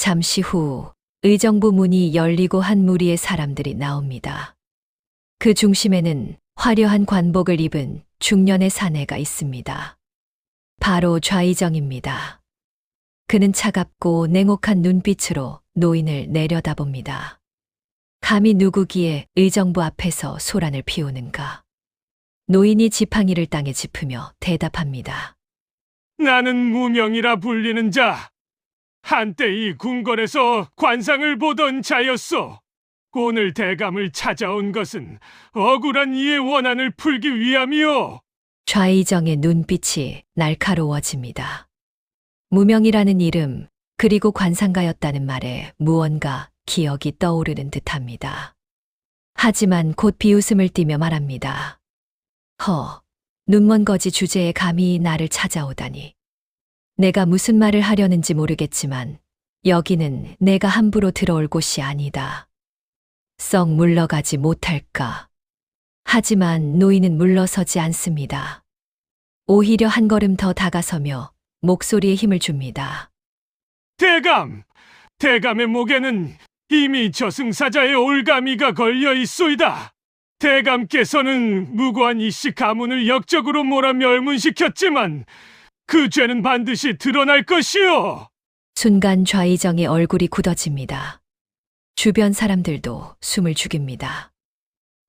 잠시 후 의정부 문이 열리고 한 무리의 사람들이 나옵니다. 그 중심에는 화려한 관복을 입은 중년의 사내가 있습니다. 바로 좌의정입니다. 그는 차갑고 냉혹한 눈빛으로 노인을 내려다봅니다. 감히 누구기에 의정부 앞에서 소란을 피우는가? 노인이 지팡이를 땅에 짚으며 대답합니다. 나는 무명이라 불리는 자. 한때 이 궁궐에서 관상을 보던 자였소. 오늘 대감을 찾아온 것은 억울한 이의 원한을 풀기 위함이오. 좌의정의 눈빛이 날카로워집니다. 무명이라는 이름, 그리고 관상가였다는 말에 무언가 기억이 떠오르는 듯합니다. 하지만 곧 비웃음을 띠며 말합니다. 눈먼 거지 주제에 감히 나를 찾아오다니. 내가 무슨 말을 하려는지 모르겠지만 여기는 내가 함부로 들어올 곳이 아니다. 썩 물러가지 못할까? 하지만 노인은 물러서지 않습니다. 오히려 한 걸음 더 다가서며 목소리에 힘을 줍니다. 대감의 목에는 이미 저승사자의 올가미가 걸려 있소이다. 대감께서는 무고한 이씨 가문을 역적으로 몰아 멸문시켰지만 그 죄는 반드시 드러날 것이오. 순간 좌의정의 얼굴이 굳어집니다. 주변 사람들도 숨을 죽입니다.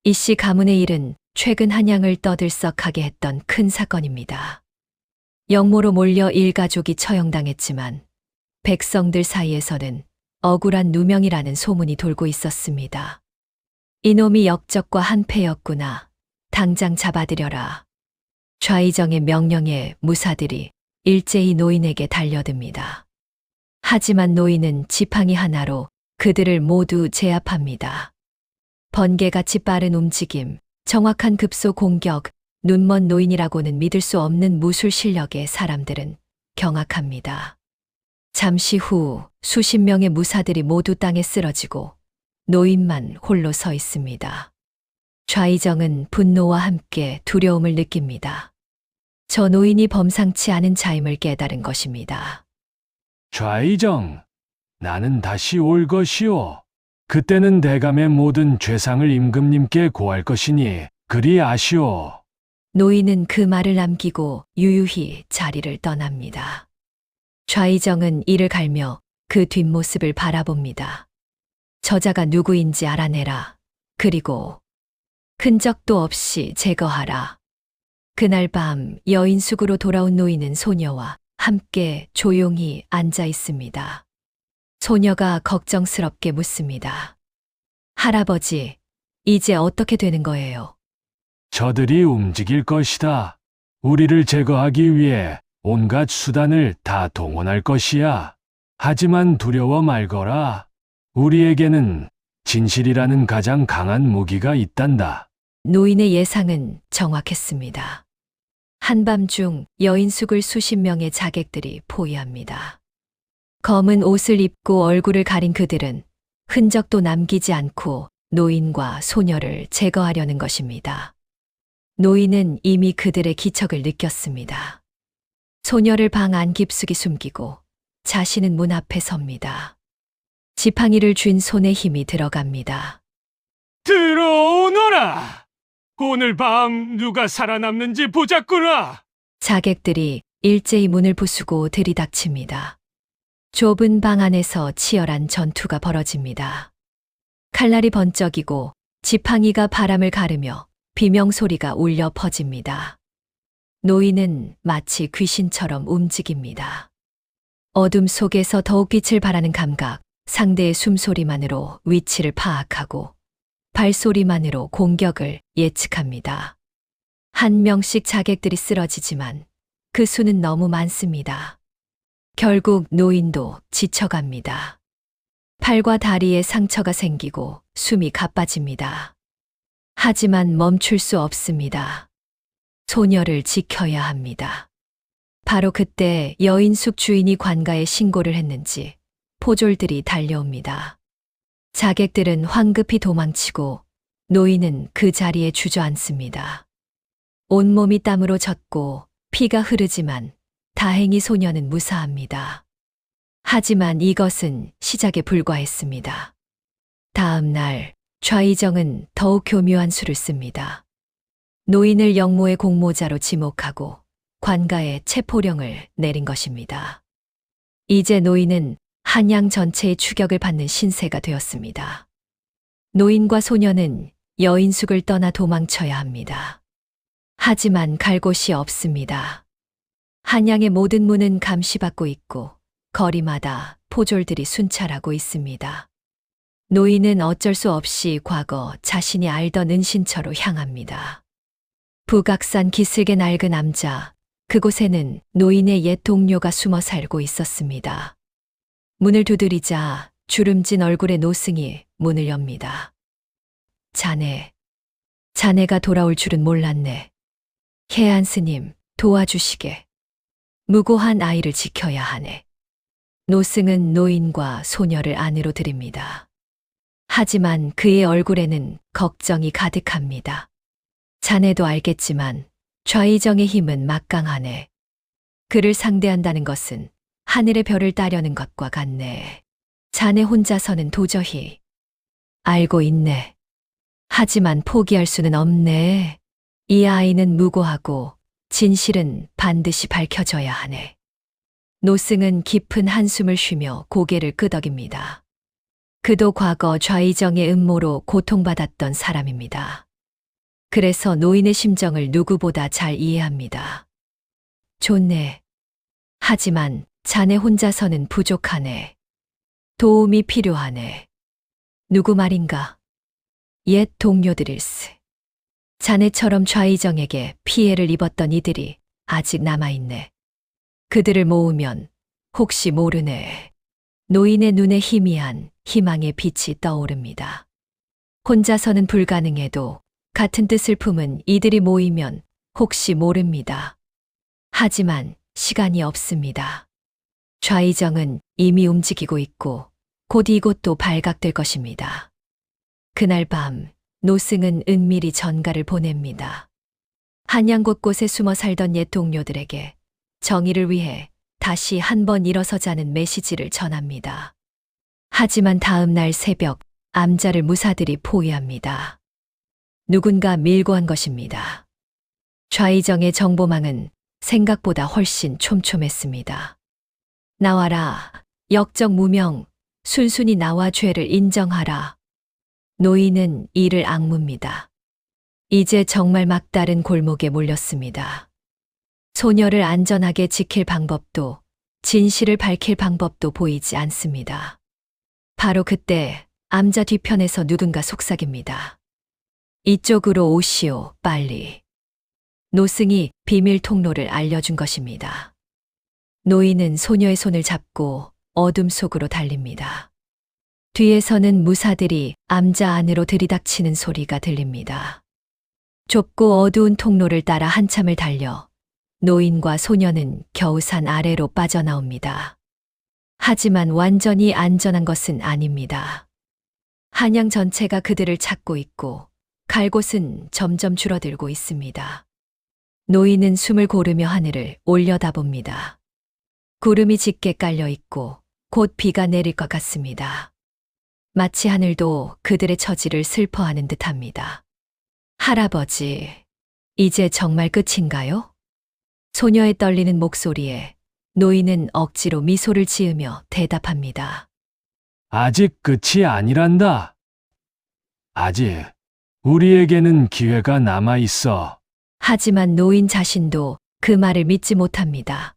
이씨 가문의 일은 최근 한양을 떠들썩하게 했던 큰 사건입니다. 영모로 몰려 일가족이 처형당했지만 백성들 사이에서는 억울한 누명이라는 소문이 돌고 있었습니다. 이놈이 역적과 한패였구나. 당장 잡아들여라. 좌의정의 명령에 무사들이 일제히 노인에게 달려듭니다. 하지만 노인은 지팡이 하나로 그들을 모두 제압합니다. 번개같이 빠른 움직임, 정확한 급소 공격, 눈먼 노인이라고는 믿을 수 없는 무술 실력에 사람들은 경악합니다. 잠시 후 수십 명의 무사들이 모두 땅에 쓰러지고 노인만 홀로 서 있습니다. 좌의정은 분노와 함께 두려움을 느낍니다. 저 노인이 범상치 않은 자임을 깨달은 것입니다. 좌의정, 나는 다시 올 것이오. 그때는 대감의 모든 죄상을 임금님께 고할 것이니 그리 아시오. 노인은 그 말을 남기고 유유히 자리를 떠납니다. 좌의정은 이를 갈며 그 뒷모습을 바라봅니다. 저자가 누구인지 알아내라. 그리고 흔적도 없이 제거하라. 그날 밤 여인숙으로 돌아온 노인은 소녀와 함께 조용히 앉아 있습니다. 소녀가 걱정스럽게 묻습니다. 할아버지, 이제 어떻게 되는 거예요? 저들이 움직일 것이다. 우리를 제거하기 위해 온갖 수단을 다 동원할 것이야. 하지만 두려워 말거라. 우리에게는 진실이라는 가장 강한 무기가 있단다. 노인의 예상은 정확했습니다. 한밤중 여인숙을 수십 명의 자객들이 포위합니다. 검은 옷을 입고 얼굴을 가린 그들은 흔적도 남기지 않고 노인과 소녀를 제거하려는 것입니다. 노인은 이미 그들의 기척을 느꼈습니다. 소녀를 방 안 깊숙이 숨기고 자신은 문 앞에 섭니다. 지팡이를 쥔 손에 힘이 들어갑니다. 들어오너라! 오늘 밤 누가 살아남는지 보자꾸나! 자객들이 일제히 문을 부수고 들이닥칩니다. 좁은 방 안에서 치열한 전투가 벌어집니다. 칼날이 번쩍이고 지팡이가 바람을 가르며 비명소리가 울려 퍼집니다. 노인은 마치 귀신처럼 움직입니다. 어둠 속에서 더욱 빛을 발하는 감각, 상대의 숨소리만으로 위치를 파악하고 발소리만으로 공격을 예측합니다. 한 명씩 자객들이 쓰러지지만 그 수는 너무 많습니다. 결국 노인도 지쳐갑니다. 팔과 다리에 상처가 생기고 숨이 가빠집니다. 하지만 멈출 수 없습니다. 소녀를 지켜야 합니다. 바로 그때 여인숙 주인이 관가에 신고를 했는지 포졸들이 달려옵니다. 자객들은 황급히 도망치고 노인은 그 자리에 주저앉습니다. 온몸이 땀으로 젖고 피가 흐르지만 다행히 소녀는 무사합니다. 하지만 이것은 시작에 불과했습니다. 다음 날 좌이정은 더욱 교묘한 수를 씁니다. 노인을 영모의 공모자로 지목하고 관가에 체포령을 내린 것입니다. 이제 노인은 한양 전체의 추격을 받는 신세가 되었습니다. 노인과 소녀는 여인숙을 떠나 도망쳐야 합니다. 하지만 갈 곳이 없습니다. 한양의 모든 문은 감시받고 있고 거리마다 포졸들이 순찰하고 있습니다. 노인은 어쩔 수 없이 과거 자신이 알던 은신처로 향합니다. 북악산 기슭의 낡은 암자, 그곳에는 노인의 옛 동료가 숨어 살고 있었습니다. 문을 두드리자 주름진 얼굴의 노승이 문을 엽니다. 자네가 돌아올 줄은 몰랐네. 해안 스님, 도와주시게. 무고한 아이를 지켜야 하네. 노승은 노인과 소녀를 안으로 들입니다. 하지만 그의 얼굴에는 걱정이 가득합니다. 자네도 알겠지만 좌이정의 힘은 막강하네. 그를 상대한다는 것은 하늘의 별을 따려는 것과 같네. 자네 혼자서는 도저히. 알고 있네. 하지만 포기할 수는 없네. 이 아이는 무고하고 진실은 반드시 밝혀져야 하네. 노승은 깊은 한숨을 쉬며 고개를 끄덕입니다. 그도 과거 좌이정의 음모로 고통받았던 사람입니다. 그래서 노인의 심정을 누구보다 잘 이해합니다. 좋네. 하지만 자네 혼자서는 부족하네. 도움이 필요하네. 누구 말인가? 옛 동료들일세. 자네처럼 좌이정에게 피해를 입었던 이들이 아직 남아있네. 그들을 모으면 혹시 모르네. 노인의 눈에 희미한 희망의 빛이 떠오릅니다. 혼자서는 불가능해도 같은 뜻을 품은 이들이 모이면 혹시 모릅니다. 하지만 시간이 없습니다. 좌이정은 이미 움직이고 있고 곧 이곳도 발각될 것입니다. 그날 밤 노승은 은밀히 전가를 보냅니다. 한양 곳곳에 숨어 살던 옛 동료들에게 정의를 위해 다시 한번 일어서자는 메시지를 전합니다. 하지만 다음 날 새벽 암자를 무사들이 포위합니다. 누군가 밀고 한 것입니다. 좌이정의 정보망은 생각보다 훨씬 촘촘했습니다. 나와라. 역적 무명. 순순히 나와 죄를 인정하라. 노인은 이를 악무입니다. 이제 정말 막다른 골목에 몰렸습니다. 소녀를 안전하게 지킬 방법도 진실을 밝힐 방법도 보이지 않습니다. 바로 그때 암자 뒤편에서 누군가 속삭입니다. 이쪽으로 오시오, 빨리. 노승이 비밀 통로를 알려준 것입니다. 노인은 소녀의 손을 잡고 어둠 속으로 달립니다. 뒤에서는 무사들이 암자 안으로 들이닥치는 소리가 들립니다. 좁고 어두운 통로를 따라 한참을 달려 노인과 소녀는 겨우 산 아래로 빠져나옵니다. 하지만 완전히 안전한 것은 아닙니다. 한양 전체가 그들을 찾고 있고 갈 곳은 점점 줄어들고 있습니다. 노인은 숨을 고르며 하늘을 올려다봅니다. 구름이 짙게 깔려 있고 곧 비가 내릴 것 같습니다. 마치 하늘도 그들의 처지를 슬퍼하는 듯합니다. 할아버지, 이제 정말 끝인가요? 소녀의 떨리는 목소리에 노인은 억지로 미소를 지으며 대답합니다. 아직 끝이 아니란다. 아직 우리에게는 기회가 남아 있어. 하지만 노인 자신도 그 말을 믿지 못합니다.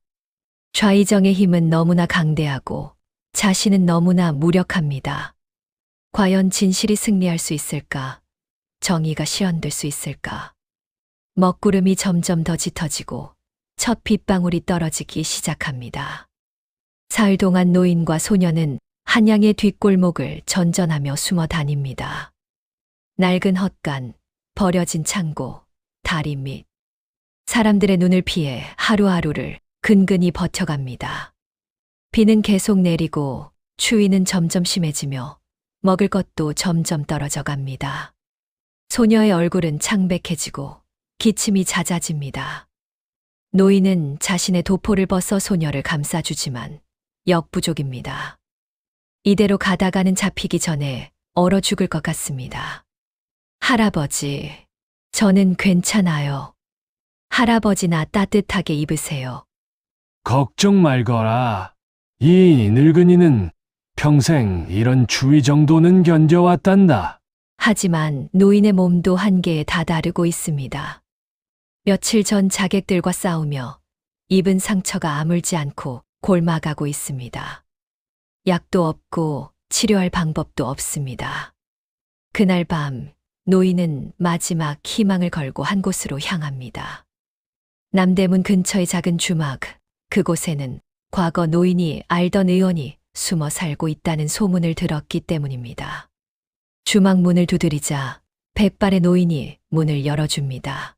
좌이정의 힘은 너무나 강대하고 자신은 너무나 무력합니다. 과연 진실이 승리할 수 있을까? 정의가 실현될 수 있을까? 먹구름이 점점 더 짙어지고 첫 빗방울이 떨어지기 시작합니다. 사흘 동안 노인과 소녀는 한양의 뒷골목을 전전하며 숨어 다닙니다. 낡은 헛간, 버려진 창고, 다리 밑. 사람들의 눈을 피해 하루하루를 근근히 버텨갑니다. 비는 계속 내리고 추위는 점점 심해지며 먹을 것도 점점 떨어져 갑니다. 소녀의 얼굴은 창백해지고 기침이 잦아집니다. 노인은 자신의 도포를 벗어 소녀를 감싸주지만 역부족입니다. 이대로 가다가는 잡히기 전에 얼어 죽을 것 같습니다. 할아버지, 저는 괜찮아요. 할아버지나 따뜻하게 입으세요. 걱정 말거라. 이 늙은이는 평생 이런 추위 정도는 견뎌왔단다. 하지만 노인의 몸도 한계에 다다르고 있습니다. 며칠 전 자객들과 싸우며 입은 상처가 아물지 않고 골마가고 있습니다. 약도 없고 치료할 방법도 없습니다. 그날 밤 노인은 마지막 희망을 걸고 한 곳으로 향합니다. 남대문 근처의 작은 주막, 그곳에는 과거 노인이 알던 의원이 숨어 살고 있다는 소문을 들었기 때문입니다. 주막 문을 두드리자 백발의 노인이 문을 열어줍니다.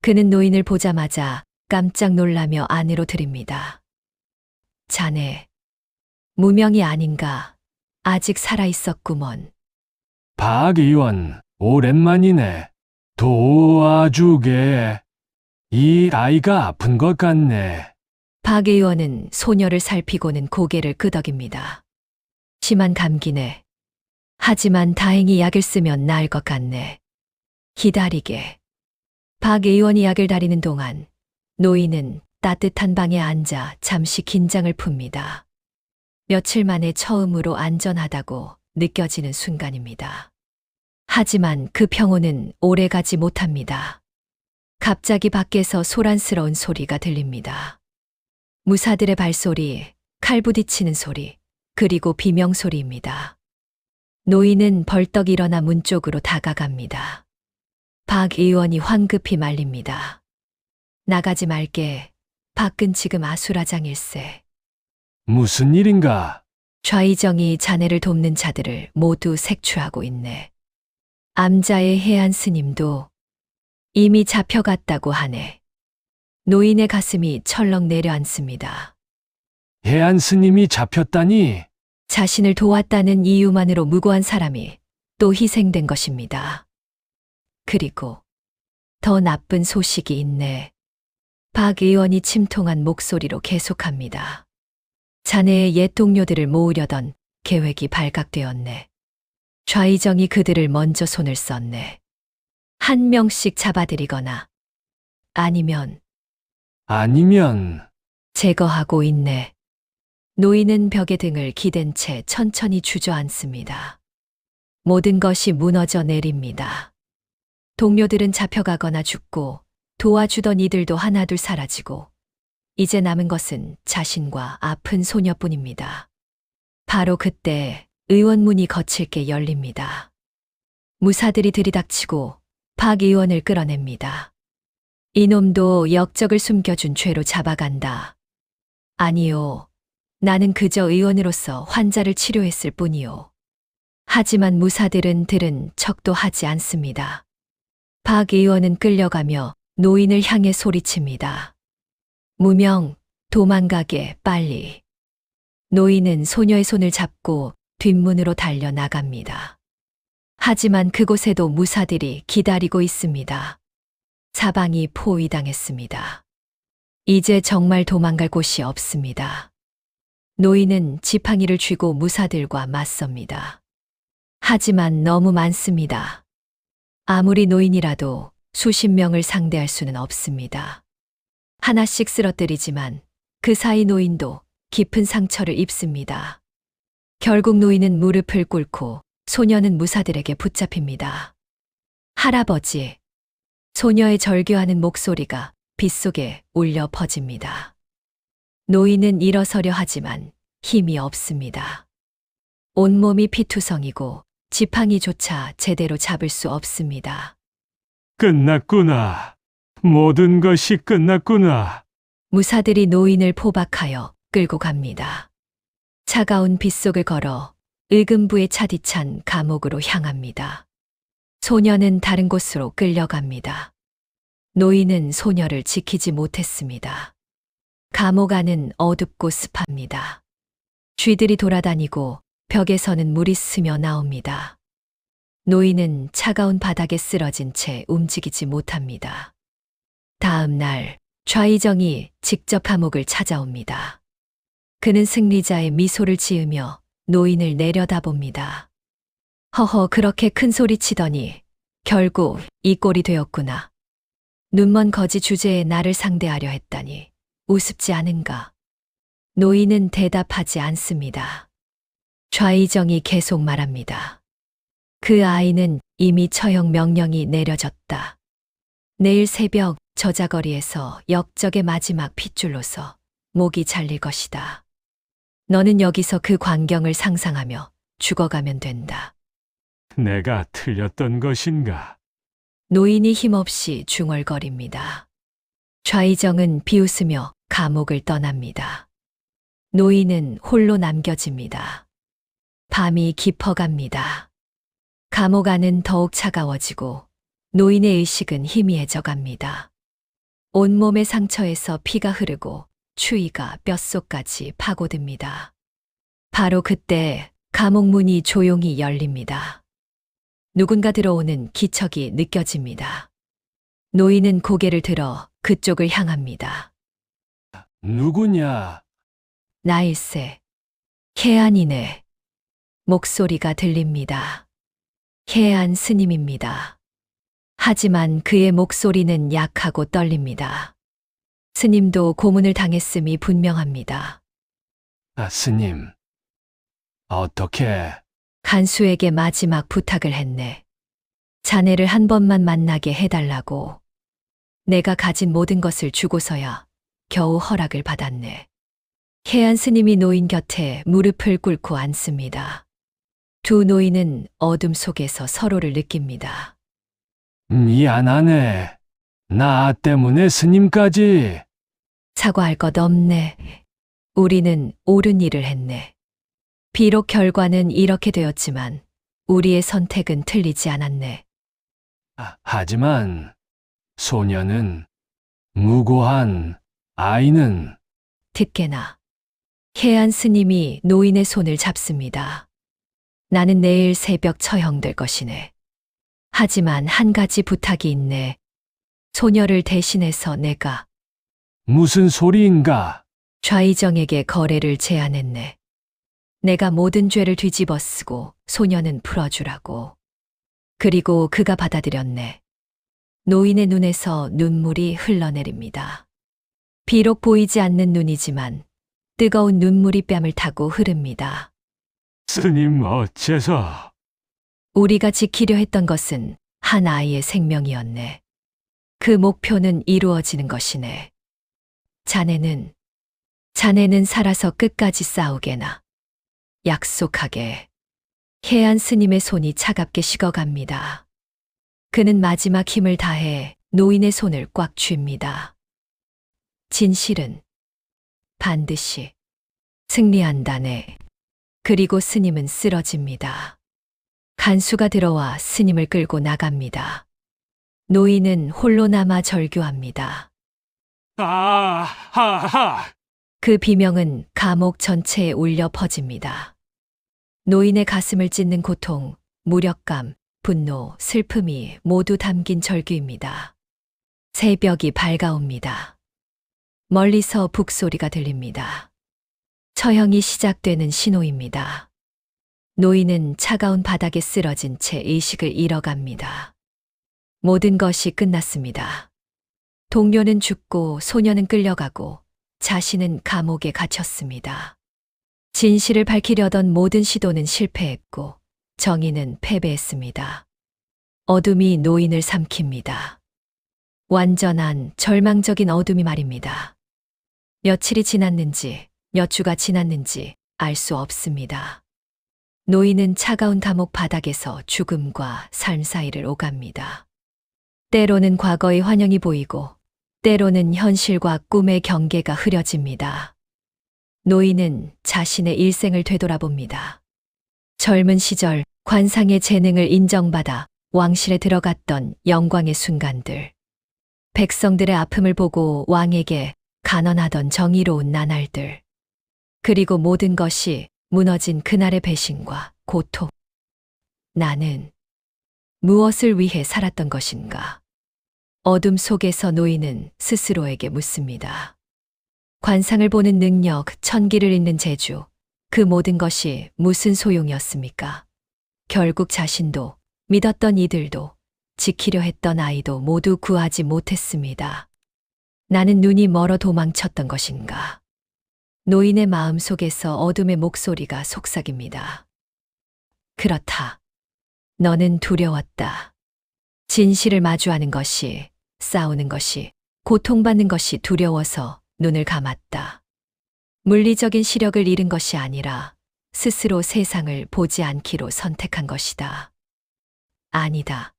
그는 노인을 보자마자 깜짝 놀라며 안으로 들입니다. 자네, 무명이 아닌가? 아직 살아있었구먼. 박 의원, 오랜만이네. 도와주게. 이 아이가 아픈 것 같네. 박 의원은 소녀를 살피고는 고개를 끄덕입니다. 심한 감기네. 하지만 다행히 약을 쓰면 나을 것 같네. 기다리게. 박 의원이 약을 다리는 동안 노인은 따뜻한 방에 앉아 잠시 긴장을 풉니다. 며칠 만에 처음으로 안전하다고 느껴지는 순간입니다. 하지만 그 평온은 오래가지 못합니다. 갑자기 밖에서 소란스러운 소리가 들립니다. 무사들의 발소리, 칼 부딪히는 소리, 그리고 비명소리입니다. 노인은 벌떡 일어나 문 쪽으로 다가갑니다. 박 의원이 황급히 말립니다. 나가지 말게. 밖은 지금 아수라장일세. 무슨 일인가? 좌의정이 자네를 돕는 자들을 모두 색출하고 있네. 암자의 해안 스님도 이미 잡혀갔다고 하네. 노인의 가슴이 철렁 내려앉습니다. 해안 스님이 잡혔다니? 자신을 도왔다는 이유만으로 무고한 사람이 또 희생된 것입니다. 그리고 더 나쁜 소식이 있네. 박 의원이 침통한 목소리로 계속합니다. 자네의 옛 동료들을 모으려던 계획이 발각되었네. 좌의정이 그들을 먼저 손을 썼네. 한 명씩 잡아들이거나 아니면 제거하고 있네. 노인은 벽에 등을 기댄 채 천천히 주저앉습니다. 모든 것이 무너져 내립니다. 동료들은 잡혀가거나 죽고 도와주던 이들도 하나둘 사라지고 이제 남은 것은 자신과 아픈 소녀뿐입니다. 바로 그때 의원문이 거칠게 열립니다. 무사들이 들이닥치고 박 의원을 끌어냅니다. 이놈도 역적을 숨겨준 죄로 잡아간다. 아니요. 나는 그저 의원으로서 환자를 치료했을 뿐이요. 하지만 무사들은 들은 척도 하지 않습니다. 박 의원은 끌려가며 노인을 향해 소리칩니다. 무명, 도망가게 빨리. 노인은 소녀의 손을 잡고 뒷문으로 달려 나갑니다. 하지만 그곳에도 무사들이 기다리고 있습니다. 사방이 포위당했습니다. 이제 정말 도망갈 곳이 없습니다. 노인은 지팡이를 쥐고 무사들과 맞섭니다. 하지만 너무 많습니다. 아무리 노인이라도 수십 명을 상대할 수는 없습니다. 하나씩 쓰러뜨리지만 그 사이 노인도 깊은 상처를 입습니다. 결국 노인은 무릎을 꿇고 소녀는 무사들에게 붙잡힙니다. 할아버지. 소녀의 절규하는 목소리가 빗속에 울려 퍼집니다. 노인은 일어서려 하지만 힘이 없습니다. 온몸이 피투성이고 지팡이조차 제대로 잡을 수 없습니다. 끝났구나. 모든 것이 끝났구나. 무사들이 노인을 포박하여 끌고 갑니다. 차가운 빗속을 걸어 의금부의 차디찬 감옥으로 향합니다. 소녀는 다른 곳으로 끌려갑니다. 노인은 소녀를 지키지 못했습니다. 감옥 안은 어둡고 습합니다. 쥐들이 돌아다니고 벽에서는 물이 스며 나옵니다. 노인은 차가운 바닥에 쓰러진 채 움직이지 못합니다. 다음 날 좌의정이 직접 감옥을 찾아옵니다. 그는 승리자의 미소를 지으며 노인을 내려다봅니다. 허허, 그렇게 큰 소리 치더니 결국 이 꼴이 되었구나. 눈먼 거지 주제에 나를 상대하려 했다니 우습지 않은가. 노인은 대답하지 않습니다. 좌의정이 계속 말합니다. 그 아이는 이미 처형 명령이 내려졌다. 내일 새벽 저자거리에서 역적의 마지막 핏줄로서 목이 잘릴 것이다. 너는 여기서 그 광경을 상상하며 죽어가면 된다. 내가 틀렸던 것인가? 노인이 힘없이 중얼거립니다. 좌의정은 비웃으며 감옥을 떠납니다. 노인은 홀로 남겨집니다. 밤이 깊어갑니다. 감옥 안은 더욱 차가워지고 노인의 의식은 희미해져 갑니다. 온몸의 상처에서 피가 흐르고 추위가 뼛속까지 파고듭니다. 바로 그때 감옥 문이 조용히 열립니다. 누군가 들어오는 기척이 느껴집니다. 노인은 고개를 들어 그쪽을 향합니다. 누구냐? 나일세. 해안이네. 목소리가 들립니다. 해안 스님입니다. 하지만 그의 목소리는 약하고 떨립니다. 스님도 고문을 당했음이 분명합니다. 스님. 어떻게? 간수에게 마지막 부탁을 했네. 자네를 한 번만 만나게 해달라고. 내가 가진 모든 것을 주고서야 겨우 허락을 받았네. 해안 스님이 노인 곁에 무릎을 꿇고 앉습니다. 두 노인은 어둠 속에서 서로를 느낍니다. 미안하네. 나 때문에 스님까지. 사과할 것 없네. 우리는 옳은 일을 했네. 비록 결과는 이렇게 되었지만 우리의 선택은 틀리지 않았네. 하지만 소녀는, 무고한 아이는. 듣게나. 해안 스님이 노인의 손을 잡습니다. 나는 내일 새벽 처형될 것이네. 하지만 한 가지 부탁이 있네. 소녀를 대신해서 내가 무슨 소리인가? 좌의정에게 거래를 제안했네. 내가 모든 죄를 뒤집어 쓰고 소녀는 풀어주라고. 그리고 그가 받아들였네. 노인의 눈에서 눈물이 흘러내립니다. 비록 보이지 않는 눈이지만 뜨거운 눈물이 뺨을 타고 흐릅니다. 스님 어째서? 우리가 지키려 했던 것은 한 아이의 생명이었네. 그 목표는 이루어지는 것이네. 자네는 살아서 끝까지 싸우게나. 약속하게. 해안 스님의 손이 차갑게 식어갑니다. 그는 마지막 힘을 다해 노인의 손을 꽉 쥡니다. 진실은 반드시 승리한다네. 그리고 스님은 쓰러집니다. 간수가 들어와 스님을 끌고 나갑니다. 노인은 홀로 남아 절규합니다. 하하. 그 비명은 감옥 전체에 울려 퍼집니다. 노인의 가슴을 찢는 고통, 무력감, 분노, 슬픔이 모두 담긴 절규입니다. 새벽이 밝아옵니다. 멀리서 북소리가 들립니다. 처형이 시작되는 신호입니다. 노인은 차가운 바닥에 쓰러진 채 의식을 잃어갑니다. 모든 것이 끝났습니다. 동료는 죽고 소녀는 끌려가고 자신은 감옥에 갇혔습니다. 진실을 밝히려던 모든 시도는 실패했고 정의는 패배했습니다. 어둠이 노인을 삼킵니다. 완전한 절망적인 어둠이 말입니다. 며칠이 지났는지 몇 주가 지났는지 알 수 없습니다. 노인은 차가운 감옥 바닥에서 죽음과 삶 사이를 오갑니다. 때로는 과거의 환영이 보이고 때로는 현실과 꿈의 경계가 흐려집니다. 노인은 자신의 일생을 되돌아봅니다. 젊은 시절 관상의 재능을 인정받아 왕실에 들어갔던 영광의 순간들. 백성들의 아픔을 보고 왕에게 간언하던 정의로운 나날들. 그리고 모든 것이 무너진 그날의 배신과 고통. 나는 무엇을 위해 살았던 것인가? 어둠 속에서 노인은 스스로에게 묻습니다. 관상을 보는 능력, 천기를 잇는 재주, 그 모든 것이 무슨 소용이었습니까? 결국 자신도, 믿었던 이들도, 지키려 했던 아이도 모두 구하지 못했습니다. 나는 눈이 멀어 도망쳤던 것인가? 노인의 마음 속에서 어둠의 목소리가 속삭입니다. 그렇다. 너는 두려웠다. 진실을 마주하는 것이, 싸우는 것이, 고통받는 것이 두려워서 눈을 감았다. 물리적인 시력을 잃은 것이 아니라 스스로 세상을 보지 않기로 선택한 것이다. 아니다.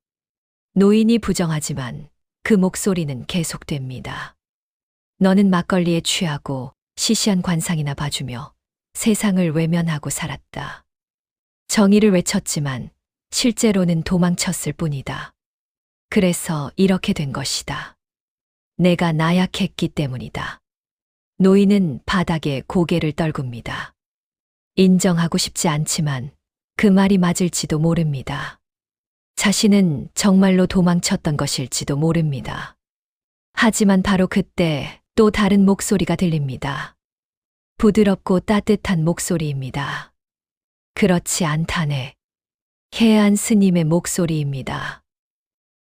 노인이 부정하지만 그 목소리는 계속됩니다. 너는 막걸리에 취하고 시시한 관상이나 봐주며 세상을 외면하고 살았다. 정의를 외쳤지만 실제로는 도망쳤을 뿐이다. 그래서 이렇게 된 것이다. 내가 나약했기 때문이다. 노인은 바닥에 고개를 떨굽니다. 인정하고 싶지 않지만 그 말이 맞을지도 모릅니다. 자신은 정말로 도망쳤던 것일지도 모릅니다. 하지만 바로 그때 또 다른 목소리가 들립니다. 부드럽고 따뜻한 목소리입니다. 그렇지 않다네. 해안 스님의 목소리입니다.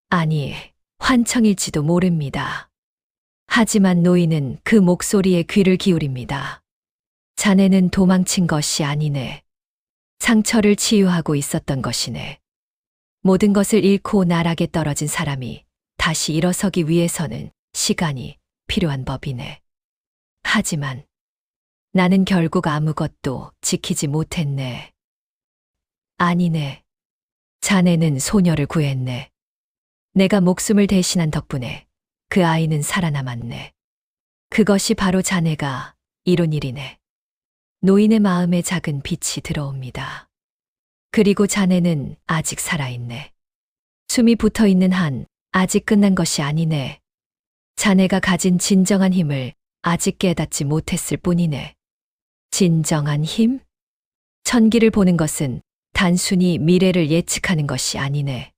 아니, 환청일지도 모릅니다. 하지만 노인은 그 목소리에 귀를 기울입니다. 자네는 도망친 것이 아니네. 상처를 치유하고 있었던 것이네. 모든 것을 잃고 나락에 떨어진 사람이 다시 일어서기 위해서는 시간이 필요한 법이네. 하지만 나는 결국 아무것도 지키지 못했네. 아니네. 자네는 소녀를 구했네. 내가 목숨을 대신한 덕분에 그 아이는 살아남았네. 그것이 바로 자네가 이룬 일이네. 노인의 마음에 작은 빛이 들어옵니다. 그리고 자네는 아직 살아있네. 숨이 붙어 있는 한 아직 끝난 것이 아니네. 자네가 가진 진정한 힘을 아직 깨닫지 못했을 뿐이네. 진정한 힘? 천기를 보는 것은 단순히 미래를 예측하는 것이 아니네.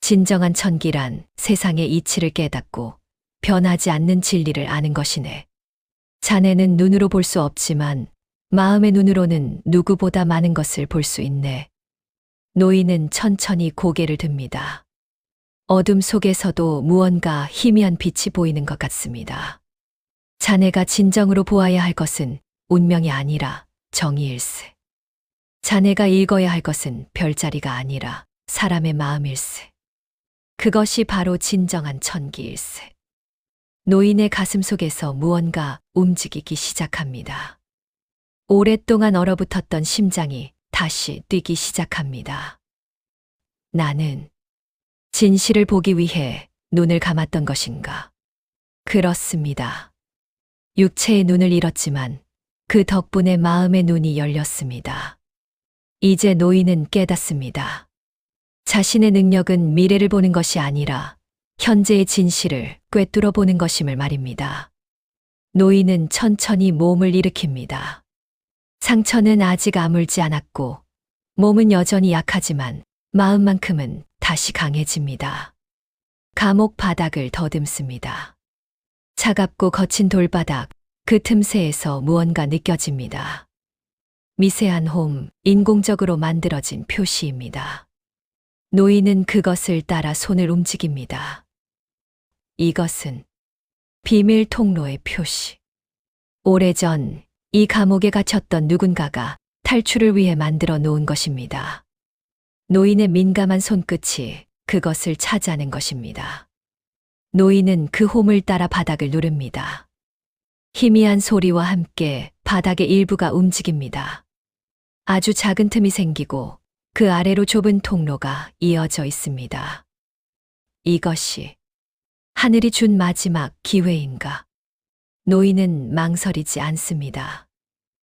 진정한 천기란 세상의 이치를 깨닫고 변하지 않는 진리를 아는 것이네. 자네는 눈으로 볼 수 없지만 마음의 눈으로는 누구보다 많은 것을 볼 수 있네. 노인은 천천히 고개를 듭니다. 어둠 속에서도 무언가 희미한 빛이 보이는 것 같습니다. 자네가 진정으로 보아야 할 것은 운명이 아니라 정의일세. 자네가 읽어야 할 것은 별자리가 아니라 사람의 마음일세. 그것이 바로 진정한 천기일세. 노인의 가슴 속에서 무언가 움직이기 시작합니다. 오랫동안 얼어붙었던 심장이 다시 뛰기 시작합니다. 나는 진실을 보기 위해 눈을 감았던 것인가? 그렇습니다. 육체의 눈을 잃었지만 그 덕분에 마음의 눈이 열렸습니다. 이제 노인은 깨닫습니다. 자신의 능력은 미래를 보는 것이 아니라 현재의 진실을 꿰뚫어 보는 것임을 말입니다. 노인은 천천히 몸을 일으킵니다. 상처는 아직 아물지 않았고 몸은 여전히 약하지만 마음만큼은 다시 강해집니다. 감옥 바닥을 더듬습니다. 차갑고 거친 돌바닥, 그 틈새에서 무언가 느껴집니다. 미세한 홈, 인공적으로 만들어진 표시입니다. 노인은 그것을 따라 손을 움직입니다. 이것은 비밀 통로의 표시. 오래전 이 감옥에 갇혔던 누군가가 탈출을 위해 만들어 놓은 것입니다. 노인의 민감한 손끝이 그것을 찾아낸 것입니다. 노인은 그 홈을 따라 바닥을 누릅니다. 희미한 소리와 함께 바닥의 일부가 움직입니다. 아주 작은 틈이 생기고 그 아래로 좁은 통로가 이어져 있습니다. 이것이 하늘이 준 마지막 기회인가? 노인은 망설이지 않습니다.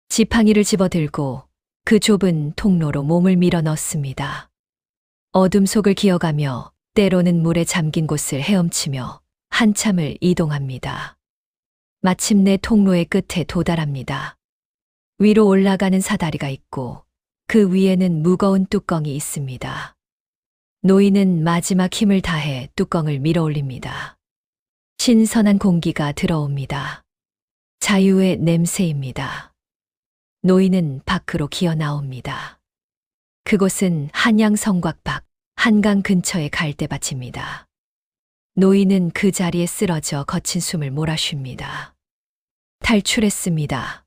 지팡이를 집어들고 그 좁은 통로로 몸을 밀어 넣습니다. 어둠 속을 기어가며 때로는 물에 잠긴 곳을 헤엄치며 한참을 이동합니다. 마침내 통로의 끝에 도달합니다. 위로 올라가는 사다리가 있고 그 위에는 무거운 뚜껑이 있습니다. 노인은 마지막 힘을 다해 뚜껑을 밀어 올립니다. 신선한 공기가 들어옵니다. 자유의 냄새입니다. 노인은 밖으로 기어 나옵니다. 그곳은 한양 성곽 밖 한강 근처의 갈대밭입니다. 노인은 그 자리에 쓰러져 거친 숨을 몰아쉽니다. 탈출했습니다.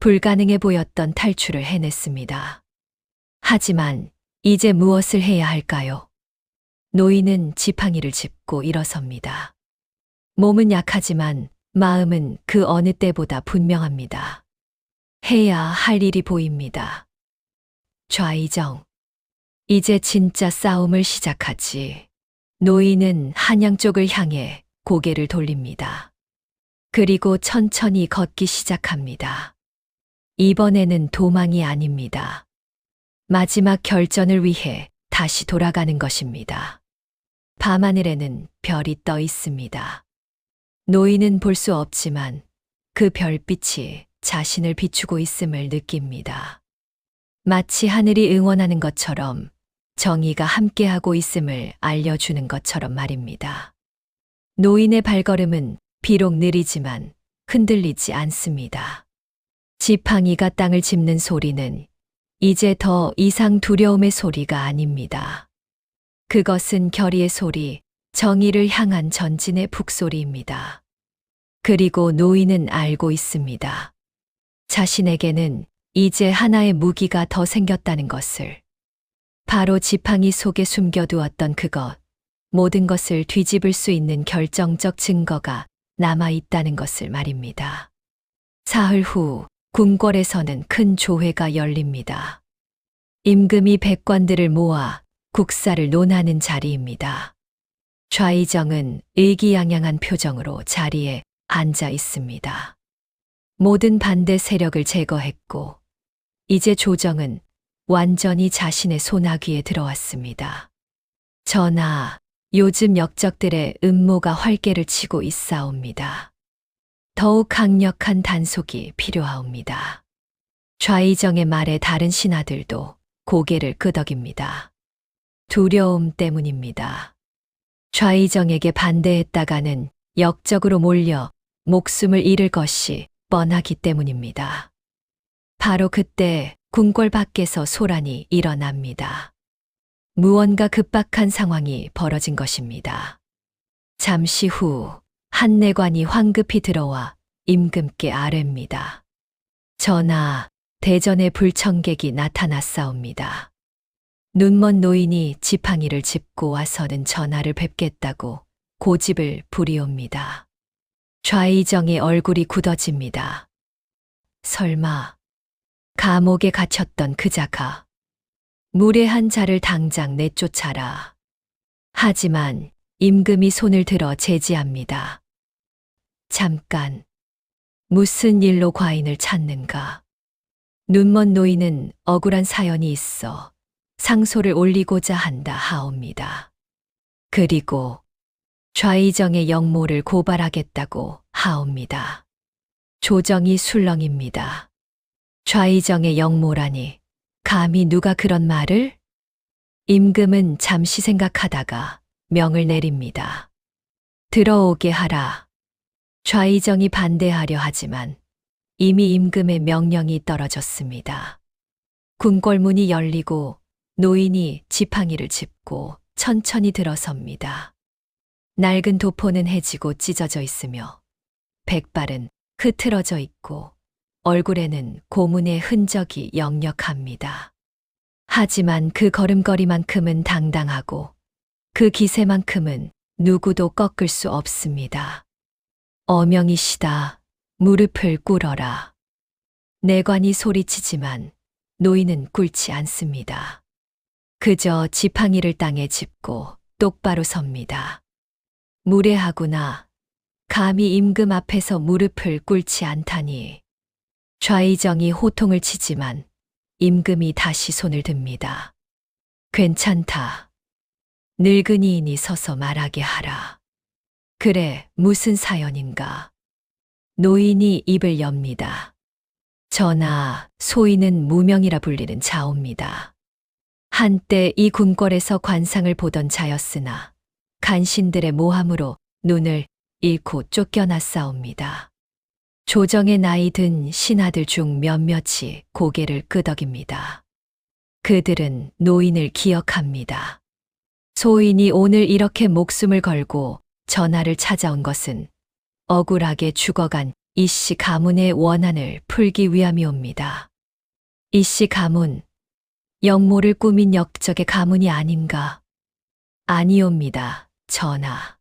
불가능해 보였던 탈출을 해냈습니다. 하지만 이제 무엇을 해야 할까요? 노인은 지팡이를 짚고 일어섭니다. 몸은 약하지만 마음은 그 어느 때보다 분명합니다. 해야 할 일이 보입니다. 좌이정. 이제 진짜 싸움을 시작하지. 노인은 한양 쪽을 향해 고개를 돌립니다. 그리고 천천히 걷기 시작합니다. 이번에는 도망이 아닙니다. 마지막 결전을 위해 다시 돌아가는 것입니다. 밤하늘에는 별이 떠 있습니다. 노인은 볼 수 없지만 그 별빛이 자신을 비추고 있음을 느낍니다. 마치 하늘이 응원하는 것처럼 정의가 함께하고 있음을 알려주는 것처럼 말입니다. 노인의 발걸음은 비록 느리지만 흔들리지 않습니다. 지팡이가 땅을 짚는 소리는 이제 더 이상 두려움의 소리가 아닙니다. 그것은 결의의 소리, 정의를 향한 전진의 북소리입니다. 그리고 노인은 알고 있습니다. 자신에게는 이제 하나의 무기가 더 생겼다는 것을. 바로 지팡이 속에 숨겨두었던 그것, 모든 것을 뒤집을 수 있는 결정적 증거가 남아 있다는 것을 말입니다. 사흘 후 궁궐에서는 큰 조회가 열립니다. 임금이 백관들을 모아 국사를 논하는 자리입니다. 좌이정은 의기양양한 표정으로 자리에 앉아 있습니다. 모든 반대 세력을 제거했고 이제 조정은 완전히 자신의 손아귀에 들어왔습니다. 전하, 요즘 역적들의 음모가 활개를 치고 있사옵니다. 더욱 강력한 단속이 필요하옵니다. 좌이정의 말에 다른 신하들도 고개를 끄덕입니다. 두려움 때문입니다. 좌이정에게 반대했다가는 역적으로 몰려 목숨을 잃을 것이 뻔하기 때문입니다. 바로 그때 궁궐 밖에서 소란이 일어납니다. 무언가 급박한 상황이 벌어진 것입니다. 잠시 후 한 내관이 황급히 들어와 임금께 아뢰입니다. 전하, 대전에 불청객이 나타났사옵니다. 눈먼 노인이 지팡이를 짚고 와서는 전하를 뵙겠다고 고집을 부리옵니다. 좌이정의 얼굴이 굳어집니다. 설마 감옥에 갇혔던 그 자가 무례한 자를 당장 내쫓아라. 하지만 임금이 손을 들어 제지합니다. 잠깐, 무슨 일로 과인을 찾는가? 눈먼 노인은 억울한 사연이 있어 상소를 올리고자 한다 하옵니다. 그리고 좌이정의 역모를 고발하겠다고 하옵니다. 조정이 술렁입니다. 좌이정의 역모라니, 감히 누가 그런 말을? 임금은 잠시 생각하다가 명을 내립니다. 들어오게 하라. 좌이정이 반대하려 하지만 이미 임금의 명령이 떨어졌습니다. 궁궐문이 열리고 노인이 지팡이를 짚고 천천히 들어섭니다. 낡은 도포는 해지고 찢어져 있으며 백발은 흐트러져 있고 얼굴에는 고문의 흔적이 역력합니다. 하지만 그 걸음걸이만큼은 당당하고 그 기세만큼은 누구도 꺾을 수 없습니다. 어명이시다. 무릎을 꿇어라. 내관이 소리치지만 노인은 꿇지 않습니다. 그저 지팡이를 땅에 짚고 똑바로 섭니다. 무례하구나. 감히 임금 앞에서 무릎을 꿇지 않다니. 좌이정이 호통을 치지만 임금이 다시 손을 듭니다. 괜찮다. 늙은이인이 서서 말하게 하라. 그래, 무슨 사연인가? 노인이 입을 엽니다. 전하, 소인은 무명이라 불리는 자옵니다. 한때 이 궁궐에서 관상을 보던 자였으나 간신들의 모함으로 눈을 잃고 쫓겨났사옵니다. 조정의 나이 든 신하들 중 몇몇이 고개를 끄덕입니다. 그들은 노인을 기억합니다. 소인이 오늘 이렇게 목숨을 걸고 전하를 찾아온 것은 억울하게 죽어간 이씨 가문의 원한을 풀기 위함이옵니다. 이씨 가문, 영모를 꾸민 역적의 가문이 아닌가? 아니옵니다, 전하.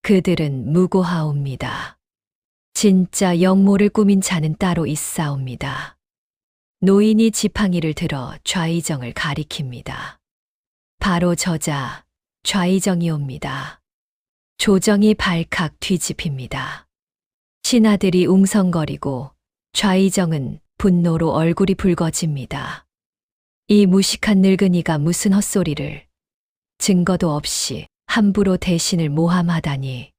그들은 무고하옵니다. 진짜 영모를 꾸민 자는 따로 있사옵니다. 노인이 지팡이를 들어 좌의정을 가리킵니다. 바로 저자 좌의정이옵니다. 조정이 발칵 뒤집힙니다. 신하들이 웅성거리고 좌의정은 분노로 얼굴이 붉어집니다. 이 무식한 늙은이가 무슨 헛소리를, 증거도 없이 함부로 대신을 모함하다니.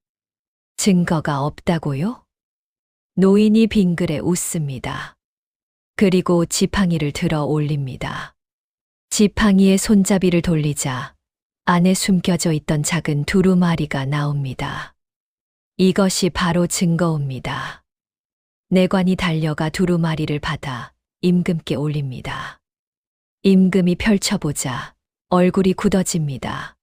증거가 없다고요? 노인이 빙그레 웃습니다. 그리고 지팡이를 들어 올립니다. 지팡이의 손잡이를 돌리자 안에 숨겨져 있던 작은 두루마리가 나옵니다. 이것이 바로 증거입니다. 내관이 달려가 두루마리를 받아 임금께 올립니다. 임금이 펼쳐보자 얼굴이 굳어집니다.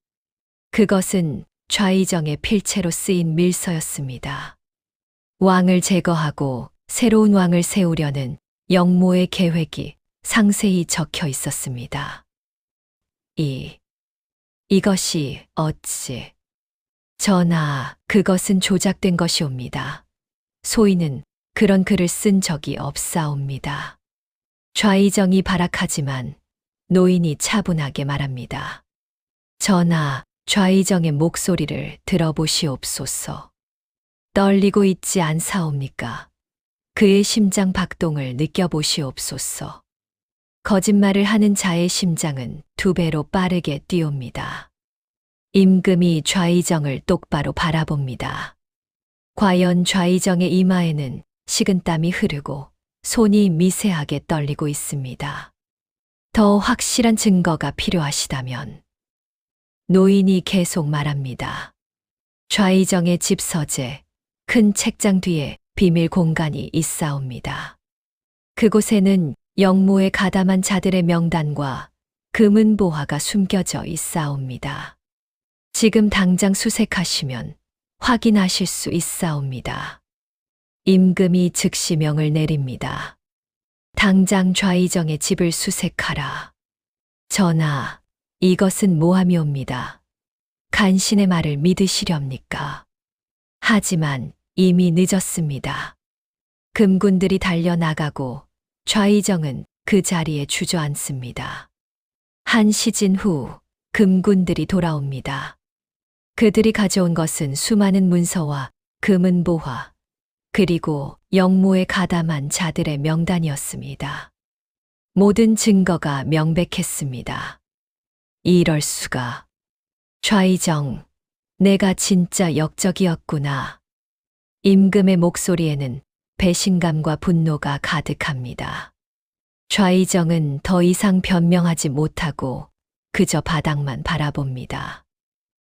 그것은 좌의정의 필체로 쓰인 밀서였습니다. 왕을 제거하고 새로운 왕을 세우려는 영모의 계획이 상세히 적혀 있었습니다. 이것이 어찌... 전하, 그것은 조작된 것이옵니다. 소인은 그런 글을 쓴 적이 없사옵니다. 좌의정이 발악하지만 노인이 차분하게 말합니다. 전하, 좌의정의 목소리를 들어보시옵소서. 떨리고 있지 않사옵니까? 그의 심장 박동을 느껴보시옵소서. 거짓말을 하는 자의 심장은 2배로 빠르게 뛰옵니다. 임금이 좌의정을 똑바로 바라봅니다. 과연 좌의정의 이마에는 식은땀이 흐르고 손이 미세하게 떨리고 있습니다. 더 확실한 증거가 필요하시다면 노인이 계속 말합니다. 좌의정의 집서재, 큰 책장 뒤에 비밀 공간이 있사옵니다. 그곳에는 영모에 가담한 자들의 명단과 금은보화가 숨겨져 있사옵니다. 지금 당장 수색하시면 확인하실 수 있사옵니다. 임금이 즉시 명을 내립니다. 당장 좌의정의 집을 수색하라. 전하, 이것은 모함이옵니다. 간신의 말을 믿으시렵니까? 하지만 이미 늦었습니다. 금군들이 달려나가고 좌의정은 그 자리에 주저앉습니다. 한 시진 후 금군들이 돌아옵니다. 그들이 가져온 것은 수많은 문서와 금은보화, 그리고 영모에 가담한 자들의 명단이었습니다. 모든 증거가 명백했습니다. 이럴 수가. 좌의정, 내가 진짜 역적이었구나. 임금의 목소리에는 배신감과 분노가 가득합니다. 좌의정은 더 이상 변명하지 못하고 그저 바닥만 바라봅니다.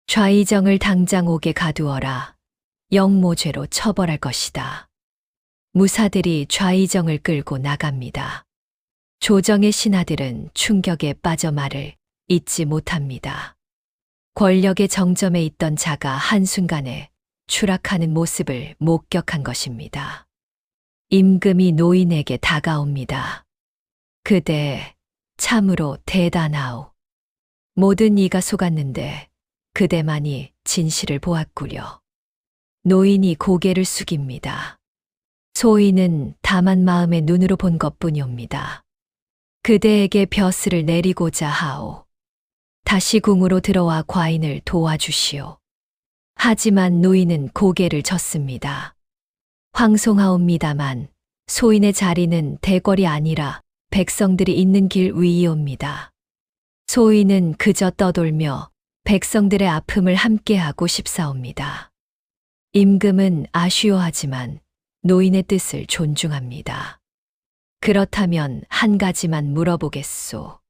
좌의정을 당장 옥에 가두어라. 영모죄로 처벌할 것이다. 무사들이 좌의정을 끌고 나갑니다. 조정의 신하들은 충격에 빠져 말을 잇지 못합니다. 권력의 정점에 있던 자가 한순간에 추락하는 모습을 목격한 것입니다. 임금이 노인에게 다가옵니다. 그대 참으로 대단하오. 모든 이가 속았는데 그대만이 진실을 보았구려. 노인이 고개를 숙입니다. 소인은 다만 마음의 눈으로 본 것뿐이옵니다. 그대에게 벼슬을 내리고자 하오. 다시 궁으로 들어와 과인을 도와주시오. 하지만 노인은 고개를 젓습니다. 황송하옵니다만 소인의 자리는 대궐이 아니라 백성들이 있는 길 위이옵니다. 소인은 그저 떠돌며 백성들의 아픔을 함께하고 싶사옵니다. 임금은 아쉬워하지만 노인의 뜻을 존중합니다. 그렇다면 한 가지만 물어보겠소.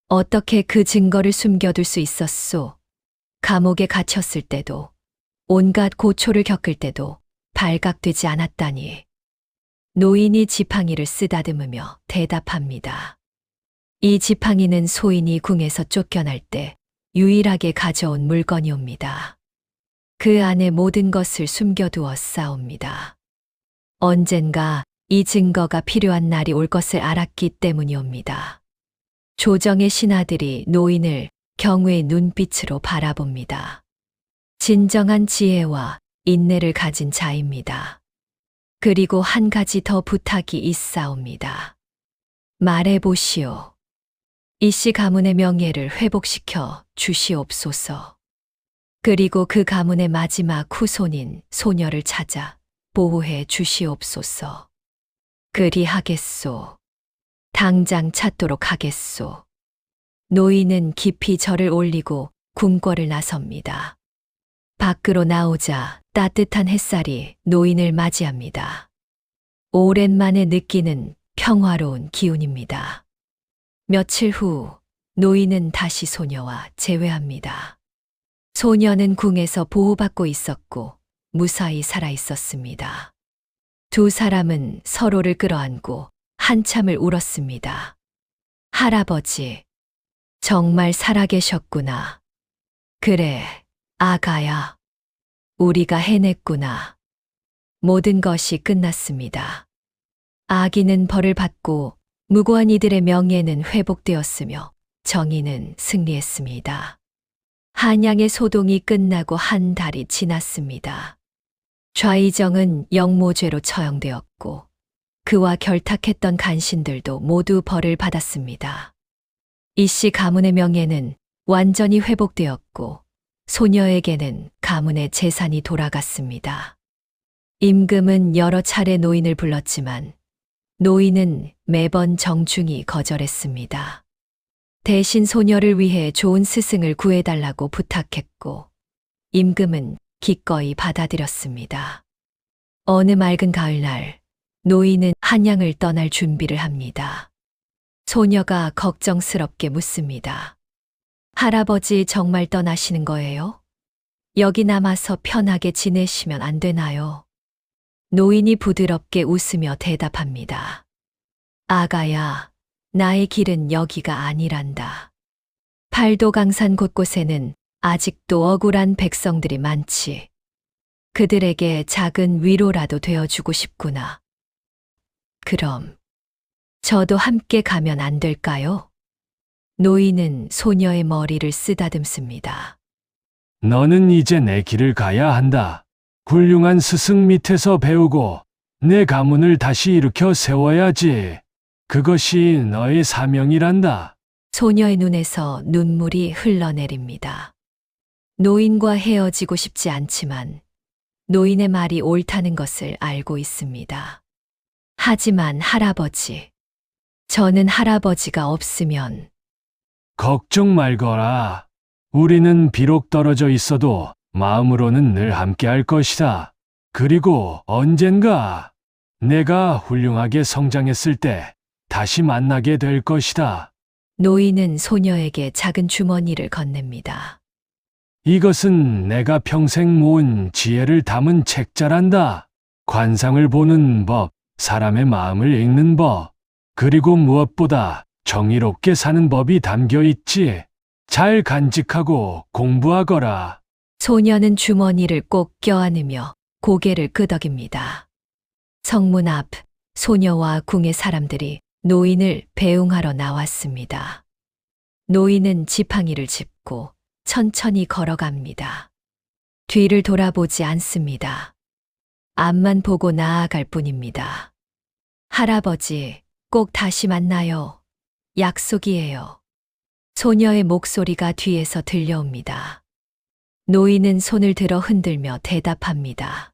어떻게 그 증거를 숨겨둘 수 있었소? 감옥에 갇혔을 때도, 온갖 고초를 겪을 때도 발각되지 않았다니. 노인이 지팡이를 쓰다듬으며 대답합니다. 이 지팡이는 소인이 궁에서 쫓겨날 때 유일하게 가져온 물건이옵니다. 그 안에 모든 것을 숨겨두었사옵니다. 언젠가 이 증거가 필요한 날이 올 것을 알았기 때문이옵니다. 조정의 신하들이 노인을 경외의 눈빛으로 바라봅니다. 진정한 지혜와 인내를 가진 자입니다. 그리고 한 가지 더 부탁이 있사옵니다. 말해보시오. 이씨 가문의 명예를 회복시켜 주시옵소서. 그리고 그 가문의 마지막 후손인 소녀를 찾아 보호해 주시옵소서. 그리하겠소. 당장 찾도록 하겠소. 노인은 깊이 절을 올리고 궁궐을 나섭니다. 밖으로 나오자 따뜻한 햇살이 노인을 맞이합니다. 오랜만에 느끼는 평화로운 기운입니다. 며칠 후 노인은 다시 소녀와 재회합니다. 소녀는 궁에서 보호받고 있었고 무사히 살아 있었습니다. 두 사람은 서로를 끌어안고 한참을 울었습니다. 할아버지, 정말 살아계셨구나. 그래, 아가야. 우리가 해냈구나. 모든 것이 끝났습니다. 아기는 벌을 받고 무고한 이들의 명예는 회복되었으며 정의는 승리했습니다. 한양의 소동이 끝나고 한 달이 지났습니다. 좌이정은 영모죄로 처형되었고 그와 결탁했던 간신들도 모두 벌을 받았습니다. 이씨 가문의 명예는 완전히 회복되었고 소녀에게는 가문의 재산이 돌아갔습니다. 임금은 여러 차례 노인을 불렀지만 노인은 매번 정중히 거절했습니다. 대신 소녀를 위해 좋은 스승을 구해달라고 부탁했고 임금은 기꺼이 받아들였습니다. 어느 맑은 가을날 노인은 한양을 떠날 준비를 합니다. 소녀가 걱정스럽게 묻습니다. 할아버지 정말 떠나시는 거예요? 여기 남아서 편하게 지내시면 안 되나요? 노인이 부드럽게 웃으며 대답합니다. 아가야, 나의 길은 여기가 아니란다. 팔도강산 곳곳에는 아직도 억울한 백성들이 많지. 그들에게 작은 위로라도 되어주고 싶구나. 그럼 저도 함께 가면 안 될까요? 노인은 소녀의 머리를 쓰다듬습니다. 너는 이제 내 길을 가야 한다. 훌륭한 스승 밑에서 배우고 내 가문을 다시 일으켜 세워야지. 그것이 너의 사명이란다. 소녀의 눈에서 눈물이 흘러내립니다. 노인과 헤어지고 싶지 않지만 노인의 말이 옳다는 것을 알고 있습니다. 하지만 할아버지, 저는 할아버지가 없으면 걱정 말거라. 우리는 비록 떨어져 있어도 마음으로는 늘 함께 할 것이다. 그리고 언젠가 내가 훌륭하게 성장했을 때 다시 만나게 될 것이다. 노인은 소녀에게 작은 주머니를 건넵니다. 이것은 내가 평생 모은 지혜를 담은 책자란다. 관상을 보는 법, 사람의 마음을 읽는 법, 그리고 무엇보다 정의롭게 사는 법이 담겨 있지. 잘 간직하고 공부하거라. 소녀는 주머니를 꼭 껴안으며 고개를 끄덕입니다. 성문 앞 소녀와 궁의 사람들이 노인을 배웅하러 나왔습니다. 노인은 지팡이를 짚고 천천히 걸어갑니다. 뒤를 돌아보지 않습니다. 앞만 보고 나아갈 뿐입니다. 할아버지, 꼭 다시 만나요. 약속이에요. 소녀의 목소리가 뒤에서 들려옵니다. 노인은 손을 들어 흔들며 대답합니다.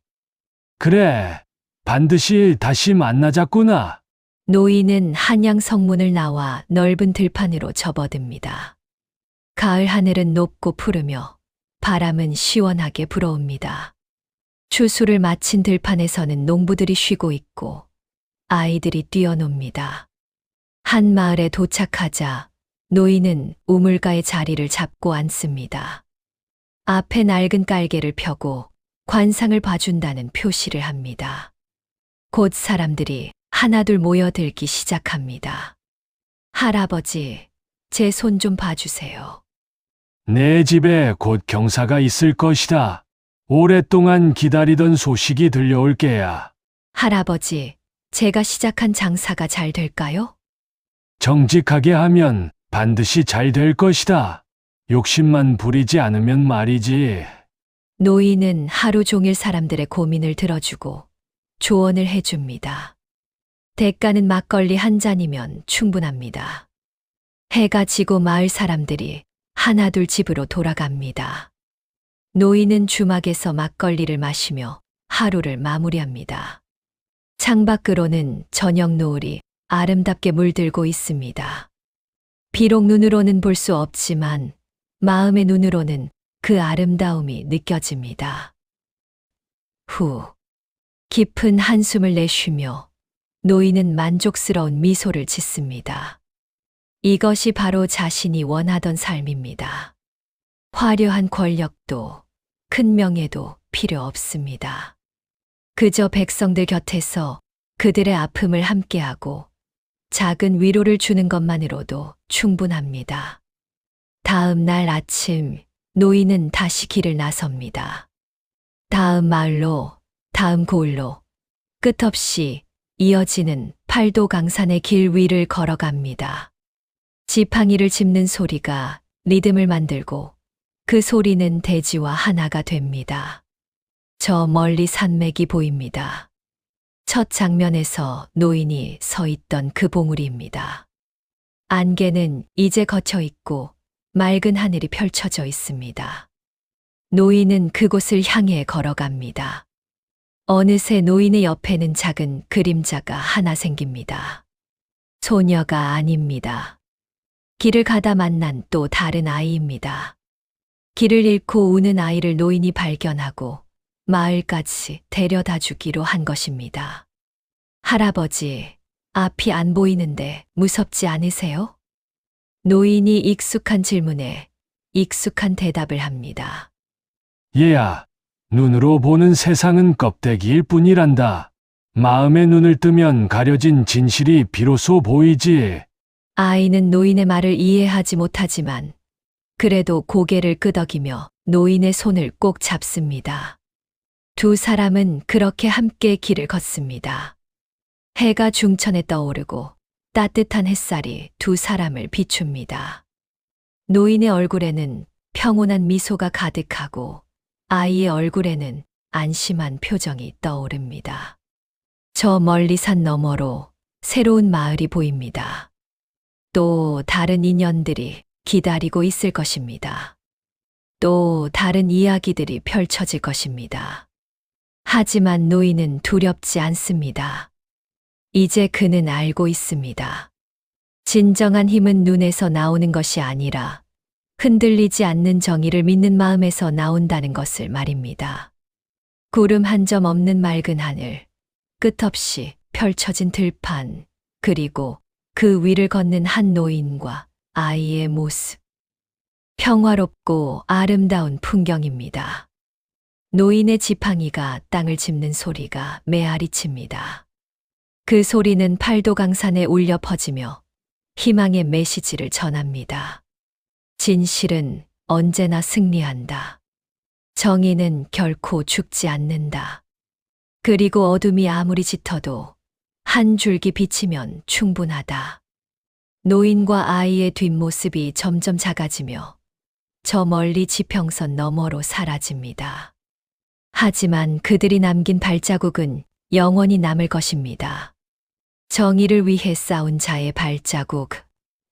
그래, 반드시 다시 만나자꾸나. 노인은 한양 성문을 나와 넓은 들판으로 접어듭니다. 가을 하늘은 높고 푸르며 바람은 시원하게 불어옵니다. 추수를 마친 들판에서는 농부들이 쉬고 있고 아이들이 뛰어놉니다. 한 마을에 도착하자 노인은 우물가의 자리를 잡고 앉습니다. 앞에 낡은 깔개를 펴고 관상을 봐준다는 표시를 합니다. 곧 사람들이 하나둘 모여들기 시작합니다. 할아버지, 제 손 좀 봐주세요. 내 집에 곧 경사가 있을 것이다. 오랫동안 기다리던 소식이 들려올 게야. 할아버지, 제가 시작한 장사가 잘 될까요? 정직하게 하면 반드시 잘 될 것이다. 욕심만 부리지 않으면 말이지. 노인은 하루 종일 사람들의 고민을 들어주고 조언을 해줍니다. 대가는 막걸리 한 잔이면 충분합니다. 해가 지고 마을 사람들이 하나둘 집으로 돌아갑니다. 노인은 주막에서 막걸리를 마시며 하루를 마무리합니다. 창밖으로는 저녁 노을이 아름답게 물들고 있습니다. 비록 눈으로는 볼 수 없지만 마음의 눈으로는 그 아름다움이 느껴집니다. 후, 깊은 한숨을 내쉬며 노인은 만족스러운 미소를 짓습니다. 이것이 바로 자신이 원하던 삶입니다. 화려한 권력도 큰 명예도 필요 없습니다. 그저 백성들 곁에서 그들의 아픔을 함께하고 작은 위로를 주는 것만으로도 충분합니다. 다음 날 아침, 노인은 다시 길을 나섭니다. 다음 마을로, 다음 고을로, 끝없이 이어지는 팔도 강산의 길 위를 걸어갑니다. 지팡이를 짚는 소리가 리듬을 만들고 그 소리는 대지와 하나가 됩니다. 저 멀리 산맥이 보입니다. 첫 장면에서 노인이 서 있던 그 봉우리입니다. 안개는 이제 걷혀 있고 맑은 하늘이 펼쳐져 있습니다. 노인은 그곳을 향해 걸어갑니다. 어느새 노인의 옆에는 작은 그림자가 하나 생깁니다. 소녀가 아닙니다. 길을 가다 만난 또 다른 아이입니다. 길을 잃고 우는 아이를 노인이 발견하고 마을까지 데려다 주기로 한 것입니다. 할아버지, 앞이 안 보이는데 무섭지 않으세요? 노인이 익숙한 질문에 익숙한 대답을 합니다. 얘야, 눈으로 보는 세상은 껍데기일 뿐이란다. 마음의 눈을 뜨면 가려진 진실이 비로소 보이지. 아이는 노인의 말을 이해하지 못하지만 그래도 고개를 끄덕이며 노인의 손을 꼭 잡습니다. 두 사람은 그렇게 함께 길을 걷습니다. 해가 중천에 떠오르고 따뜻한 햇살이 두 사람을 비춥니다. 노인의 얼굴에는 평온한 미소가 가득하고 아이의 얼굴에는 안심한 표정이 떠오릅니다. 저 멀리 산 너머로 새로운 마을이 보입니다. 또 다른 인연들이 기다리고 있을 것입니다. 또 다른 이야기들이 펼쳐질 것입니다. 하지만 노인은 두렵지 않습니다. 이제 그는 알고 있습니다. 진정한 힘은 눈에서 나오는 것이 아니라 흔들리지 않는 정의를 믿는 마음에서 나온다는 것을 말입니다. 구름 한 점 없는 맑은 하늘, 끝없이 펼쳐진 들판, 그리고 그 위를 걷는 한 노인과 아이의 모습. 평화롭고 아름다운 풍경입니다. 노인의 지팡이가 땅을 짚는 소리가 메아리 칩니다. 그 소리는 팔도 강산에 울려 퍼지며 희망의 메시지를 전합니다. 진실은 언제나 승리한다. 정의는 결코 죽지 않는다. 그리고 어둠이 아무리 짙어도 한 줄기 비치면 충분하다. 노인과 아이의 뒷모습이 점점 작아지며 저 멀리 지평선 너머로 사라집니다. 하지만 그들이 남긴 발자국은 영원히 남을 것입니다. 정의를 위해 싸운 자의 발자국,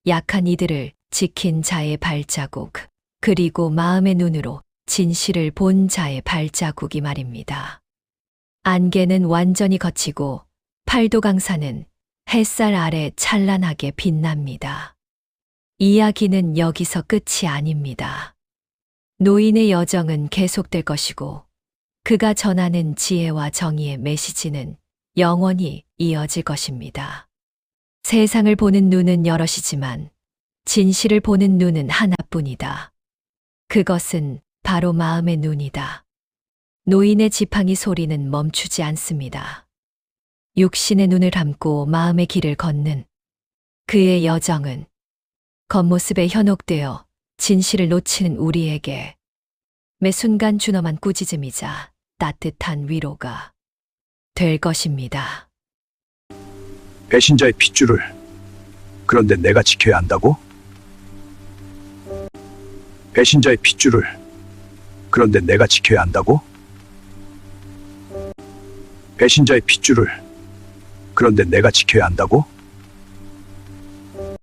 약한 이들을 지킨 자의 발자국, 그리고 마음의 눈으로 진실을 본 자의 발자국이 말입니다. 안개는 완전히 걷히고 팔도 강산은 햇살 아래 찬란하게 빛납니다. 이야기는 여기서 끝이 아닙니다. 노인의 여정은 계속될 것이고 그가 전하는 지혜와 정의의 메시지는 영원히 이어질 것입니다. 세상을 보는 눈은 여럿이지만 진실을 보는 눈은 하나뿐이다. 그것은 바로 마음의 눈이다. 노인의 지팡이 소리는 멈추지 않습니다. 육신의 눈을 감고 마음의 길을 걷는 그의 여정은 겉모습에 현혹되어 진실을 놓치는 우리에게 매 순간 준엄한 꾸짖음이자 따뜻한 위로가 될 것입니다. 배신자의 핏줄을 그런데 내가 지켜야 한다고? 배신자의 핏줄을 그런데 내가 지켜야 한다고? 배신자의 핏줄을 그런데 내가 지켜야 한다고?